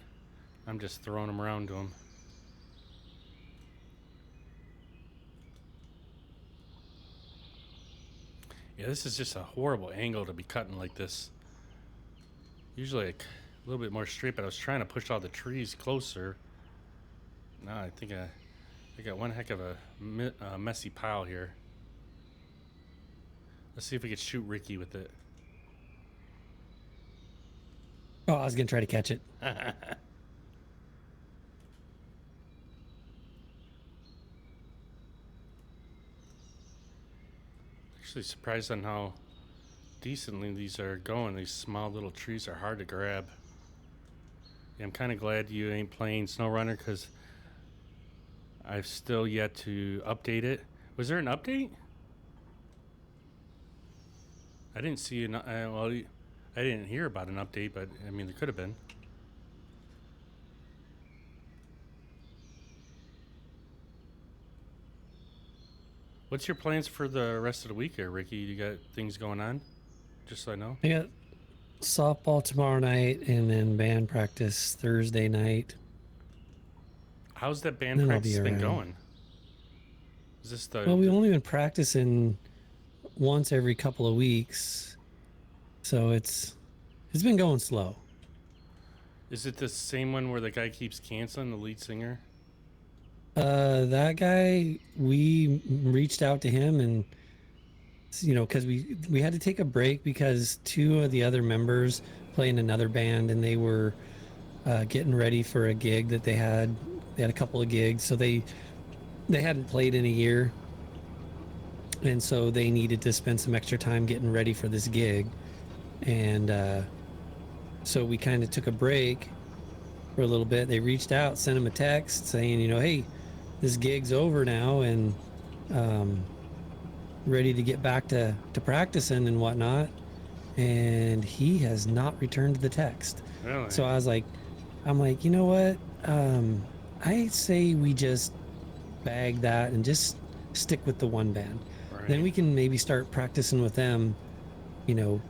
I'm just throwing them around to him. Yeah, this is just a horrible angle to be cutting like this. Usually a little bit more straight, but I was trying to push all the trees closer. No, I think I got one heck of a messy pile here. Let's see if we could shoot Ricky with it. Oh, I was going to try to catch it. Actually surprised on how decently these are going. These small little trees are hard to grab. Yeah, I'm kind of glad you ain't playing SnowRunner because I've still yet to update it. Was there an update? I didn't see an. Well, I didn't hear about an update, but I mean there could have been. What's your plans for the rest of the week here, Ricky? You got things going on? Just so I know. I got softball tomorrow night and then band practice Thursday night. How's that band Then I'll be practice been around. going? Is this the? Well, we've only been practicing once every couple of weeks, so it's been going slow. Is it the same one where the guy keeps canceling, the lead singer? That guy, we reached out to him and, you know, because we had to take a break because 2 of the other members play in another band and they were getting ready for a gig that they had. They had a couple of gigs, so they hadn't played in a year, and so they needed to spend some extra time getting ready for this gig, and so we kind of took a break for a little bit. They reached out, sent him a text saying, you know, hey, this gig's over now and ready to get back to practicing and whatnot, and he has not returned the text. Really? So I'm like, you know what, I say we just bag that and just stick with the one band. Right. Then we can maybe start practicing with them, you know,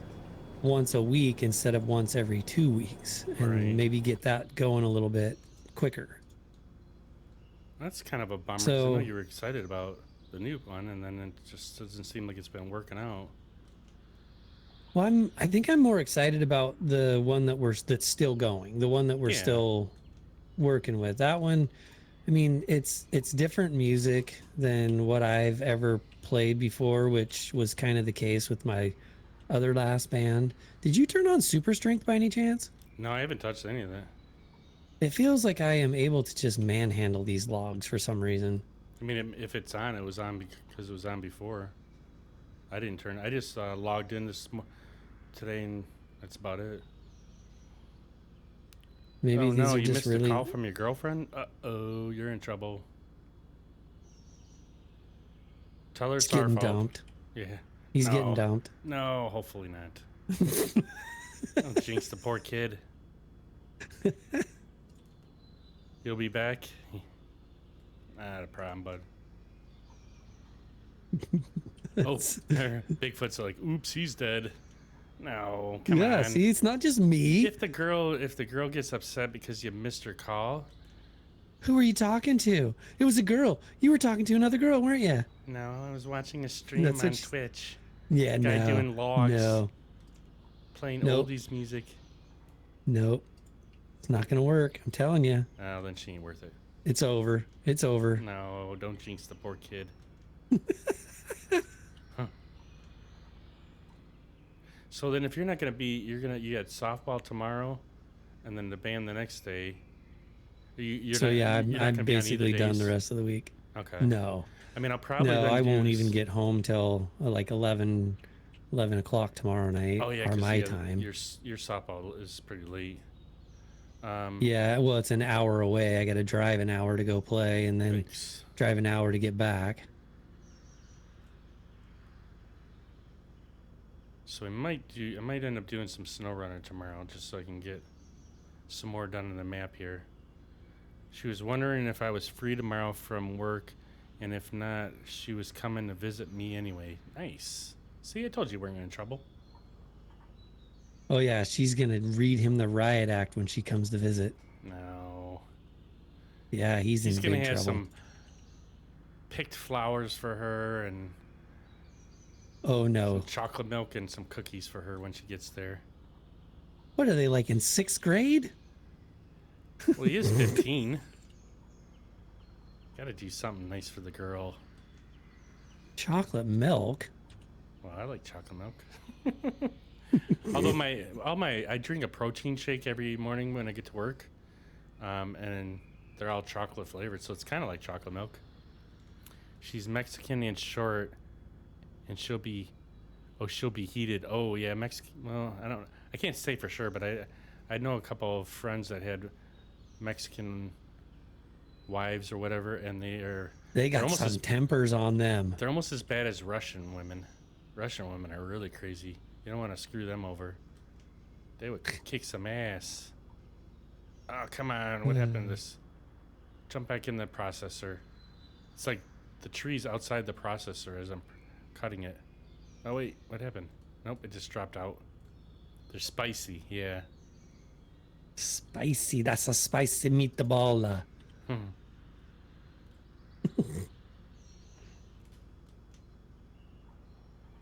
once a week instead of once every 2 weeks, and Right. maybe get that going a little bit quicker. That's kind of a bummer. 'Cause So- I know you were excited about the new one, and then it just doesn't seem like it's been working out. Well, I think I'm more excited about the one that's still going, the one that we're Yeah. still working with. That one, I mean, it's different music than what I've ever played before, which was kind of the case with my other last band. Did you turn on Super Strength by any chance? No, I haven't touched any of that. It feels like I am able to just manhandle these logs for some reason. I mean, if it's on, it was on because it was on before. I didn't turn. I just logged in today, and that's about it. Maybe Oh these no, are you just missed really. a call from your girlfriend. Oh, you're in trouble. Tell her It's it's our getting fault. dumped. Yeah, He's No. getting dumped. No, hopefully not. Don't jinx the poor kid. You'll be back? Not a problem, bud. Oh, Bigfoot's like, oops, he's dead. No, come Yeah, on. see, it's not just me. If the girl gets upset because you missed her call, Who were you talking to? It was a girl. You were talking to another girl, weren't you? no, I was watching a stream That's on what she- Twitch. Yeah, Guy no. doing logs, No, playing Nope. oldies music. nope. It's not gonna work. I'm telling you. Oh, then she ain't worth it. It's over. It's over. No, don't jinx the poor kid. Huh. So then, if you're not gonna be, you got softball tomorrow, and then the band the next day. You're So not, yeah, you're not I'm gonna be on either basically done days? the rest of the week. Okay. No, I mean, I'll probably. no, then I won't do even get home till like 11 o'clock tomorrow night, Oh yeah, or 'cause, my yeah, time. Your softball is pretty late. Yeah, well, it's an hour away. I got to drive an hour to go play, and then Yikes. drive an hour to get back. So I might end up doing some snow running tomorrow, just so I can get some more done on the map here. She was wondering if I was free tomorrow from work, and if not, she was coming to visit me anyway. Nice. See, I told you we weren't in trouble. Oh yeah, she's gonna read him the riot act when she comes to visit. No. Yeah, he's in Gonna big have trouble. some picked flowers for her and Oh no, some chocolate milk and some cookies for her when she gets there. what are they, like in 6th grade? Well, he is 15. Gotta do something nice for the girl. Chocolate milk. Well, I like chocolate milk. Although I drink a protein shake every morning when I get to work, and they're all chocolate flavored, so it's kind of like chocolate milk. She's Mexican and short, and she'll be heated. Oh yeah, Mexican. Well, I can't say for sure, but I know a couple of friends that had Mexican wives or whatever, and They they're got almost some as tempers on them. they're almost as bad as Russian women. Russian women are really crazy. You don't want to screw them over. They would kick some ass. Oh, come on. What happened to this? Jump back in the processor. It's like the tree's outside the processor as I'm cutting it. Oh, wait. What happened? Nope, it just dropped out. They're spicy. Yeah. Spicy. That's a spicy meatball.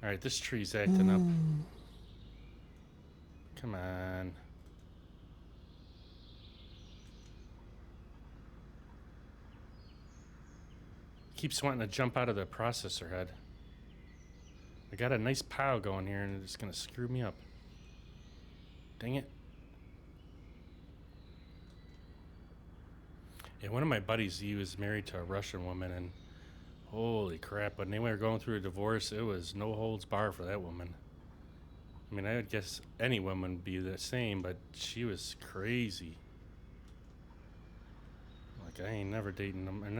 All right, this tree's acting up. Come on. Keeps wanting to jump out of the processor head. I got a nice pile going here and it's going to screw me up. Dang it. Yeah, one of my buddies, he was married to a Russian woman, and holy crap, when they were going through a divorce, it was no holds bar for that woman. I mean, I would guess any woman would be the same, but she was crazy. Like, I ain't never dating them. I'm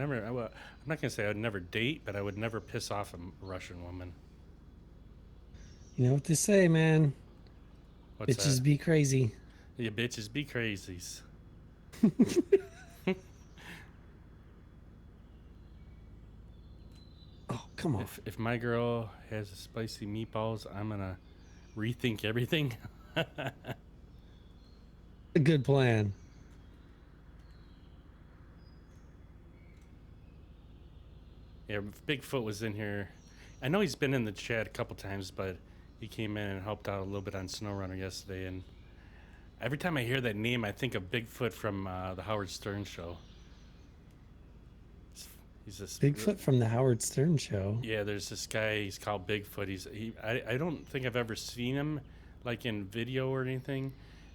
not gonna say I'd never date, but I would never piss off a Russian woman. You know what they say, man. What's Bitches that? be crazy. You bitches be crazies. Oh, come on. If my girl has spicy meatballs, I'm gonna rethink everything. A good plan. Yeah, Bigfoot was in here. I know he's been in the chat a couple times, but he came in and helped out a little bit on SnowRunner yesterday. And every time I hear that name, I think of Bigfoot from the Howard Stern show. He's this Bigfoot from the Howard Stern show. Yeah, there's this guy. He's called Bigfoot. I don't think I've ever seen him like in video or anything,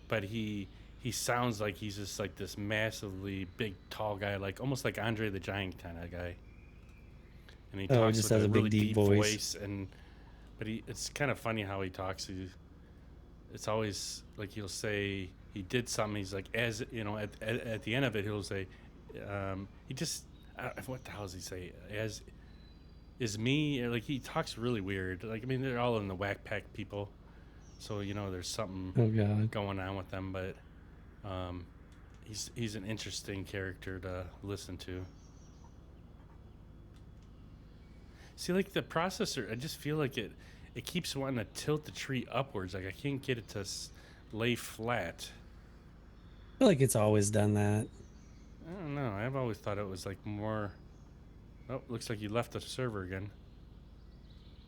but he sounds like he's just like this massively big, tall guy, like almost like Andre the Giant kind of guy. And he talks just with has a a big, really deep deep voice. but it's kind of funny how he talks. It's always like he'll say he did something. He's like, as you know, at the end of it, he'll say, he just. What the hell does he say? is me. Like he talks really weird. Like I mean, they're all in the whack pack people, so you know there's something Oh God. going on with them. But he's an interesting character to listen to. See, like the processor, I just feel like it keeps wanting to tilt the tree upwards. Like I can't get it to lay flat. I feel like it's always done that. I don't know. I've always thought it was like more. Oh, looks like you left the server again.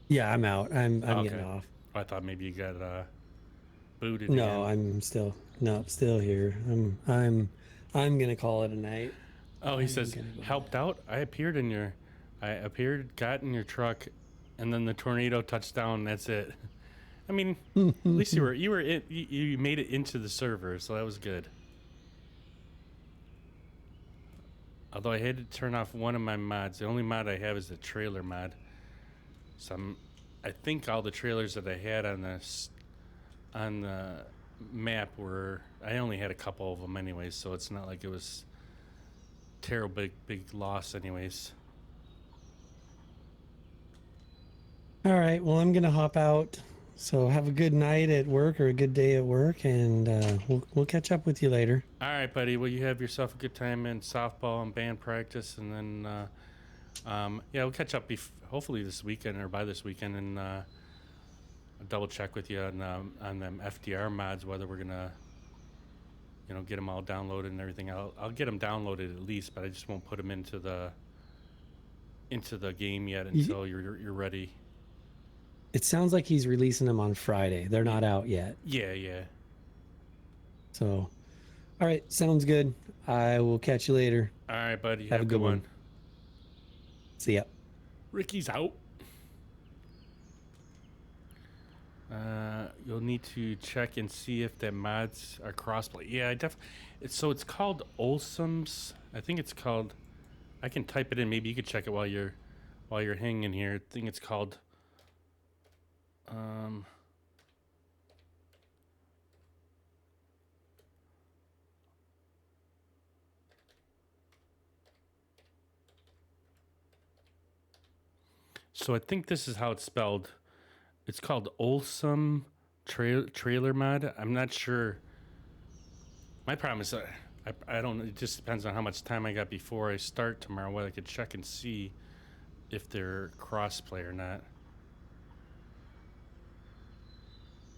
Yeah, I'm out. I'm Oh, getting okay. off. I thought maybe you got booted. No, again. I'm still here. I'm gonna call it a night. Oh, he I'm says gonna go helped out. I appeared, got in your truck, and then the tornado touched down. That's it. I mean, at least you made it into the server, so that was good. Although I had to turn off one of my mods. The only mod I have is the trailer mod. So I think all the trailers that I had on the map were. I only had a couple of them anyways, so it's not like it was terrible big loss anyways. All right. Well, I'm gonna hop out. So have a good night at work or a good day at work, and we'll catch up with you later. All right, buddy. Well, you have yourself a good time in softball and band practice, and then yeah, we'll catch up hopefully this weekend or by this weekend, and I'll double check with you on them FDR mods whether we're gonna get them all downloaded and everything. I'll get them downloaded at least, but I just won't put them into the game yet until you're ready. It sounds like he's releasing them on Friday. They're not out yet. Yeah. So, all right, sounds good. I will catch you later. All right, buddy. Have a good one. See ya. Ricky's out. You'll need to check and see if the mods are crossplay. Yeah, so it's called Olsom's. I think it's called. I can type it in. Maybe you could check it while you're hanging here. I think it's called. So I think this is how it's spelled. It's called Olsome Trailer Mod. I'm not sure. My problem is I don't. It just depends on how much time I got before I start tomorrow. Whether I could check and see if they're crossplay or not.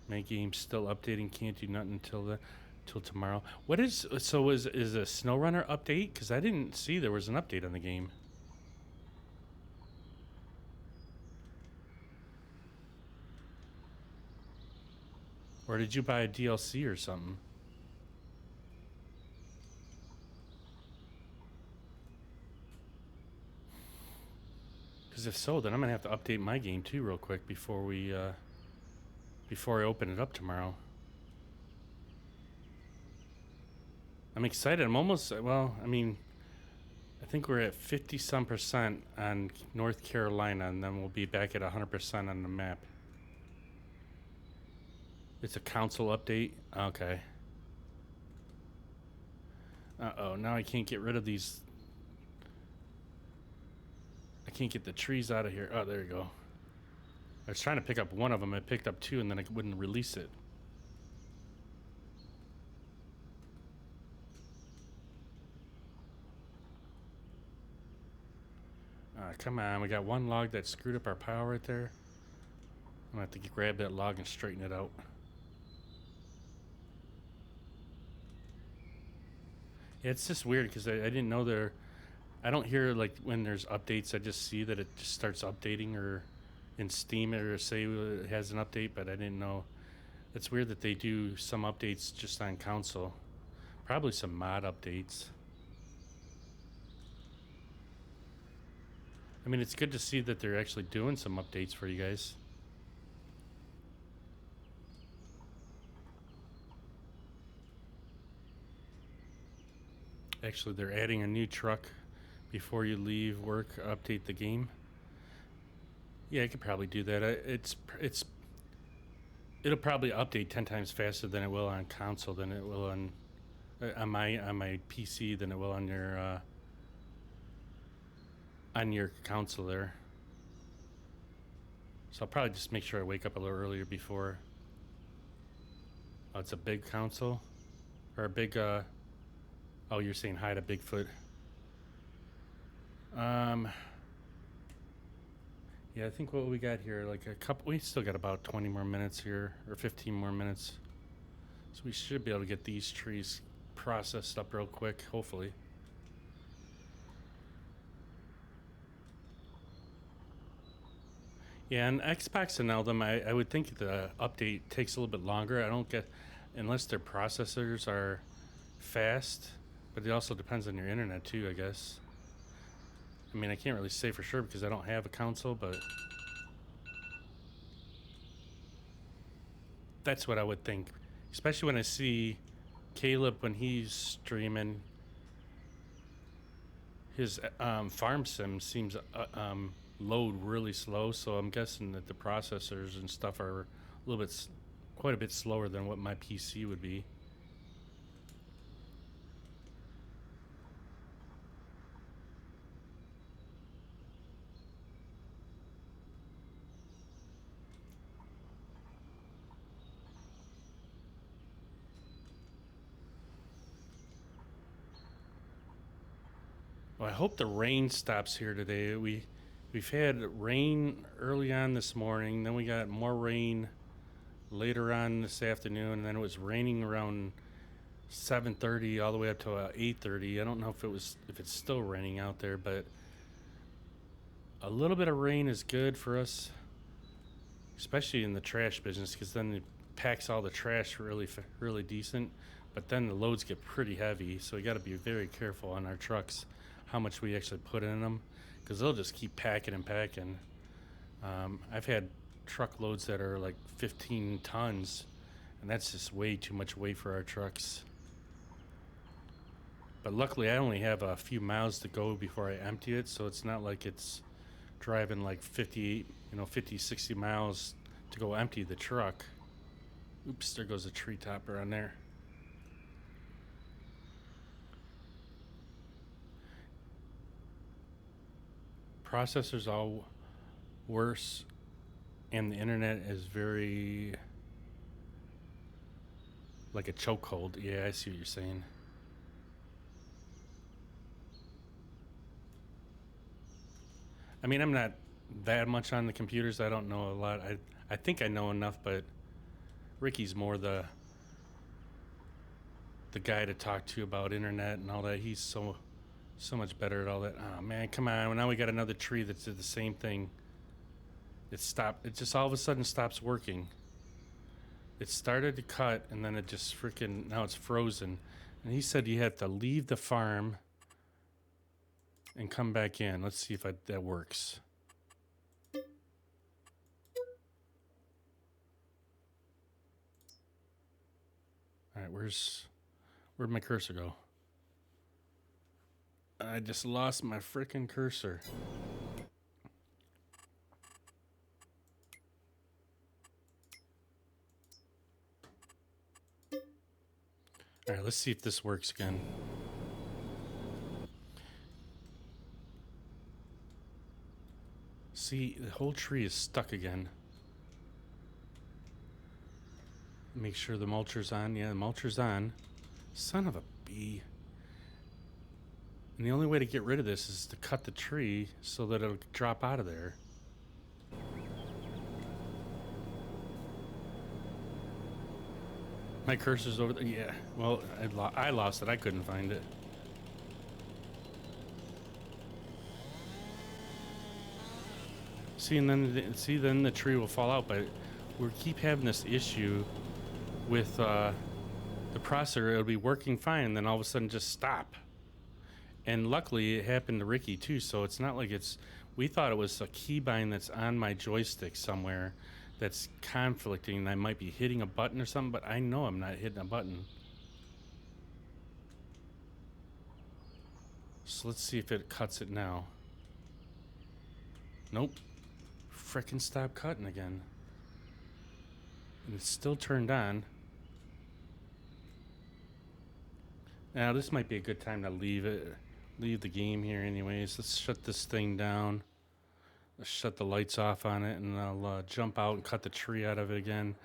My game's still updating. Can't do nothing until tomorrow. What is a SnowRunner update? Because I didn't see there was an update on the game. Or did you buy a DLC or something? Because if so, then I'm gonna have to update my game too real quick before I open it up tomorrow. I'm excited. I'm almost, well, I mean, I think we're at 50-some% on North Carolina, and then we'll be back at 100% on the map. It's a council update? Okay. Uh-oh, now I can't get rid of these. I can't get the trees out of here. Oh, there you go. I was trying to pick up one of them. I picked up two, and then I wouldn't release it. Come on. We got one log that screwed up our power right there. I'm going to have to grab that log and straighten it out. Yeah, it's just weird because I didn't know there. I don't hear like when there's updates. I just see that it just starts updating or in Steam or say it has an update, but I didn't know. It's weird that they do some updates just on console. Probably some mod updates. I mean, it's good to see that they're actually doing some updates for you guys. Actually, they're adding a new truck before you leave work. Update the game. Yeah, I could probably do that. It'll probably update 10 times faster than it will on console than it will on my PC than it will on your console there. So I'll probably just make sure I wake up a little earlier before. Oh, it's a big council? Or a big, oh, you're saying hi to Bigfoot. Yeah, I think what we got here, like a couple, we still got about 20 more minutes here, or 15 more minutes. So we should be able to get these trees processed up real quick, hopefully. Yeah, and Xbox and Eldom, I would think the update takes a little bit longer. I don't get, unless their processors are fast, but it also depends on your internet too, I guess. I mean, I can't really say for sure because I don't have a console, but that's what I would think. Especially when I see Caleb when he's streaming, his farm sim seems load really slow, so I'm guessing that the processors and stuff are a little bit, quite a bit slower than what my PC would be. Well, I hope the rain stops here today. We've had rain early on this morning, then we got more rain later on this afternoon, and then it was raining around 7:30 all the way up to 8:30. I don't know if it's still raining out there, but a little bit of rain is good for us, especially in the trash business, because then it packs all the trash really decent. But then the loads get pretty heavy, so we got to be very careful on our trucks how much we actually put in them, because they'll just keep packing and packing. I've had truckloads that are like 15 tons, and that's just way too much weight for our trucks. But luckily, I only have a few miles to go before I empty it, so it's not like it's driving like 50, 60 miles to go empty the truck. Oops, there goes a tree topper on there. Processors all worse, and the internet is very like a chokehold. Yeah, I see what you're saying. I mean, I'm not that much on the computers. I don't know a lot. I think I know enough, but Ricky's more the guy to talk to about internet and all that. He's so much better at all that. Oh man, come on. Now we got another tree that did the same thing. It stopped. It just all of a sudden stops working. It started to cut, and then it just freaking, now it's frozen. And he said you have to leave the farm and come back in. Let's see if that works. All right, where'd my cursor go? I just lost my freaking cursor. All right, let's see if this works again. See, the whole tree is stuck again. Make sure the mulcher's on. Yeah, the mulcher's on. Son of a bee. And the only way to get rid of this is to cut the tree so that it'll drop out of there. My cursor's over there. Yeah, well, I lost it. I couldn't find it. See, and then the tree will fall out. But we keep having this issue with the processor. It'll be working fine, and then all of a sudden just stop. And luckily, it happened to Ricky too. So it's not like we thought it was a keybind that's on my joystick somewhere that's conflicting, and I might be hitting a button or something, but I know I'm not hitting a button. So let's see if it cuts it now. Nope. Frickin' stop cutting again. And it's still turned on. Now this might be a good time to leave the game here anyways. Let's shut this thing down. shut the lights off on it, and I'll jump out and cut the tree out of it again.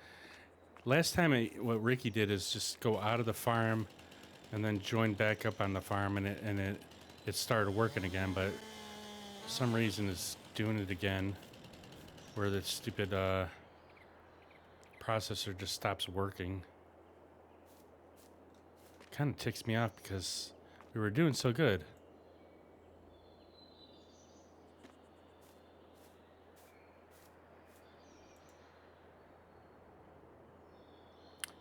Last time, what Ricky did is just go out of the farm and then join back up on the farm, and it started working again. But for some reason, it's doing it again, where the stupid processor just stops working. Kind of ticks me off because we were doing so good.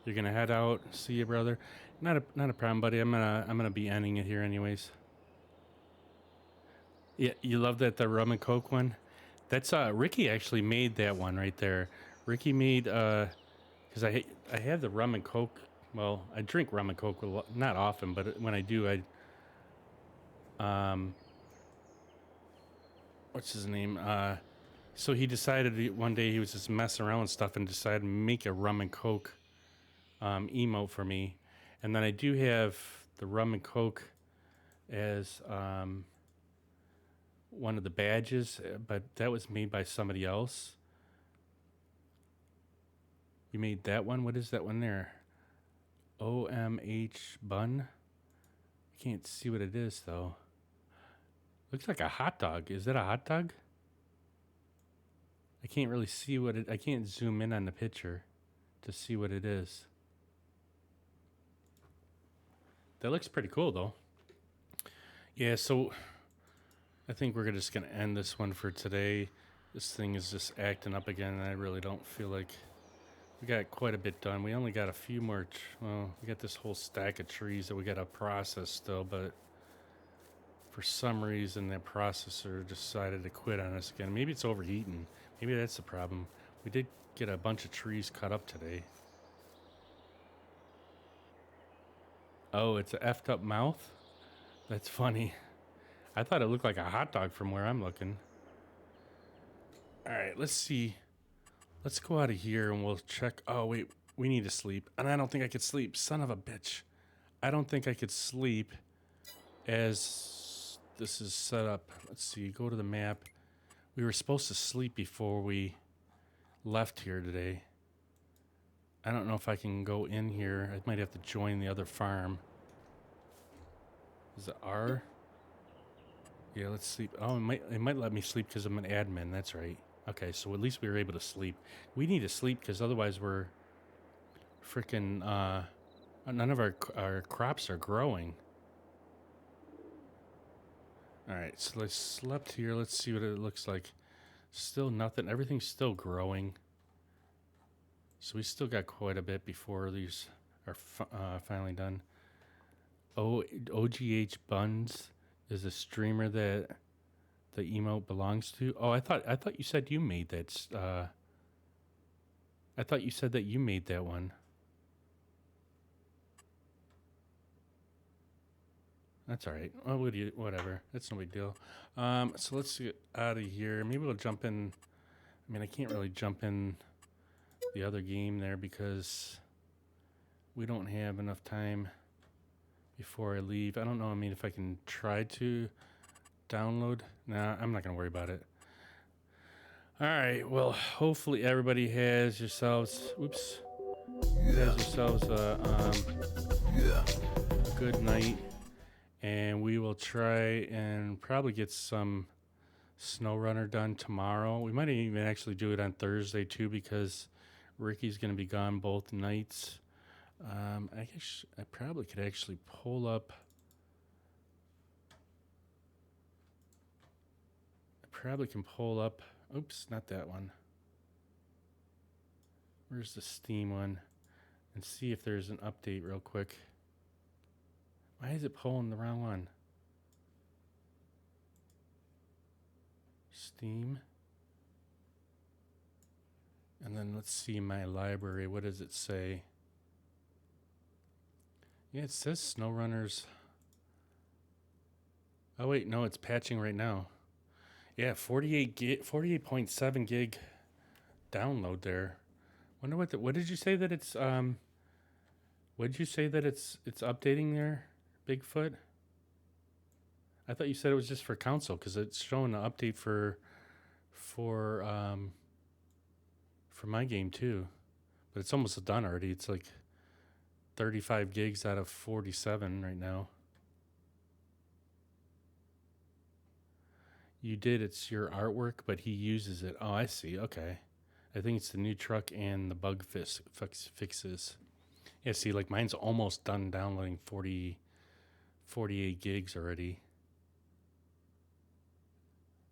You're gonna head out. See you, brother. Not a problem, buddy. I'm gonna be ending it here anyways. Yeah, you love that the rum and coke one. That's Ricky actually made that one right there. Ricky made because I have the rum and coke. Well, I drink rum and coke not often, but when I do, what's his name? So he decided one day he was just messing around with stuff and decided to make a rum and coke emote for me. And then I do have the rum and coke as one of the badges, but that was made by somebody else. You made that one? What is that one there? OMH bun? I can't see what it is though. Looks like a hot dog. Is that a hot dog? I can't really see what it... I can't zoom in on the picture to see what it is. That looks pretty cool though. Yeah, so I think we're just going to end this one for today. This thing is just acting up again, and I really don't feel like... We got quite a bit done. We only got a few more... Well, we got this whole stack of trees that we got to process still, but for some reason that processor decided to quit on us again. Maybe it's overheating. Maybe that's the problem. We did get a bunch of trees cut up today. Oh, it's an effed up mouth? That's funny. I thought it looked like a hot dog from where I'm looking. All right, let's see. Let's go out of here and we'll check. Oh, wait, we need to sleep. And I don't think I could sleep. Son of a bitch. I don't think I could sleep as this is set up. Let's see, go to the map. We were supposed to sleep before we left here today. I don't know if I can go in here. I might have to join the other farm. Is it R? Yeah, let's sleep. Oh, it might let me sleep because I'm an admin. That's right. Okay, so at least we were able to sleep. We need to sleep because otherwise we're freaking, none of our crops are growing. All right, so I slept here. Let's see what it looks like. Still nothing. Everything's still growing. So we still got quite a bit before these are finally done. OGH Buns is a streamer that the emote belongs to. Oh, I thought you said you made that. I thought you said that you made that one. That's all right. Oh, whatever. That's no big deal. So let's get out of here. Maybe we'll jump in. I mean, I can't really jump in the other game there because we don't have enough time before I leave. I don't know. I mean, if I can try to download. Nah, I'm not going to worry about it. All right. Well, hopefully everybody has yourselves... Oops. Has yourselves a good night. And we will try and probably get some snow runner done tomorrow. We might even actually do it on Thursday too because Ricky's going to be gone both nights. I guess I probably could actually pull up. I probably can pull up. Oops, not that one. Where's the Steam one? And see if there's an update real quick. Why is it pulling the wrong one? Steam. And then let's see my library. What does it say? Yeah, it says SnowRunners. Oh wait, no, it's patching right now. Yeah, 48.7 gig download there. Wonder what did you say that it's what did you say that it's updating there, Bigfoot? I thought you said it was just for console because it's showing an update for for my game too, but it's almost done already. It's like 35 gigs out of 47 right now. You did. It's your artwork, but he uses it. Oh, I see. Okay. I think it's the new truck and the bug fixes. Yeah, see, like mine's almost done downloading 48 gigs already.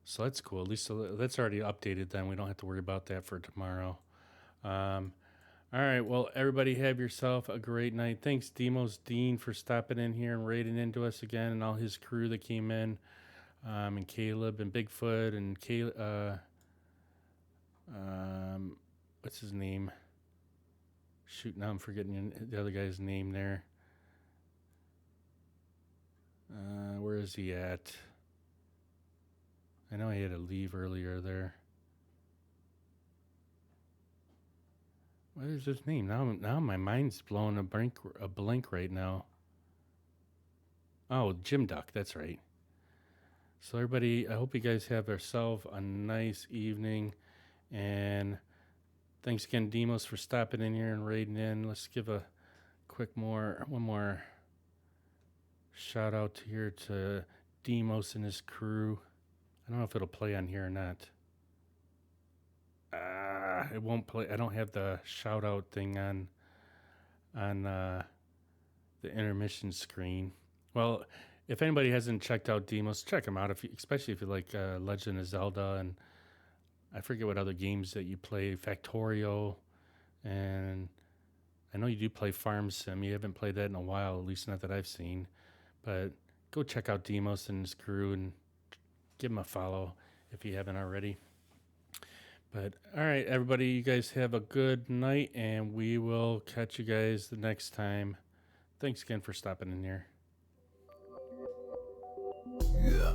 So that's cool. At least that's already updated then. We don't have to worry about that for tomorrow. All right. Well, everybody have yourself a great night. Thanks, Demos Dean, for stopping in here and raiding into us again, and all his crew that came in. And Caleb and Bigfoot and what's his name? Shoot, now I'm forgetting the other guy's name there. Where is he at? I know he had to leave earlier there. What is his name? Now my mind's blowing a blank right now. Oh, Jim Duck, that's right. So everybody, I hope you guys have yourself a nice evening, and thanks again, Demos, for stopping in here and raiding in. Let's give a one more shout out here to Demos and his crew. I don't know if it'll play on here or not. It won't play. I don't have the shout out thing on the intermission screen. Well, if anybody hasn't checked out Demos, check him out. Especially if you like Legend of Zelda, and I forget what other games that you play, Factorio, and I know you do play Farm Sim. You haven't played that in a while, at least not that I've seen. But go check out Demos and his crew and give him a follow if you haven't already. But all right, everybody, you guys have a good night, and we will catch you guys the next time. Thanks again for stopping in here. Yeah.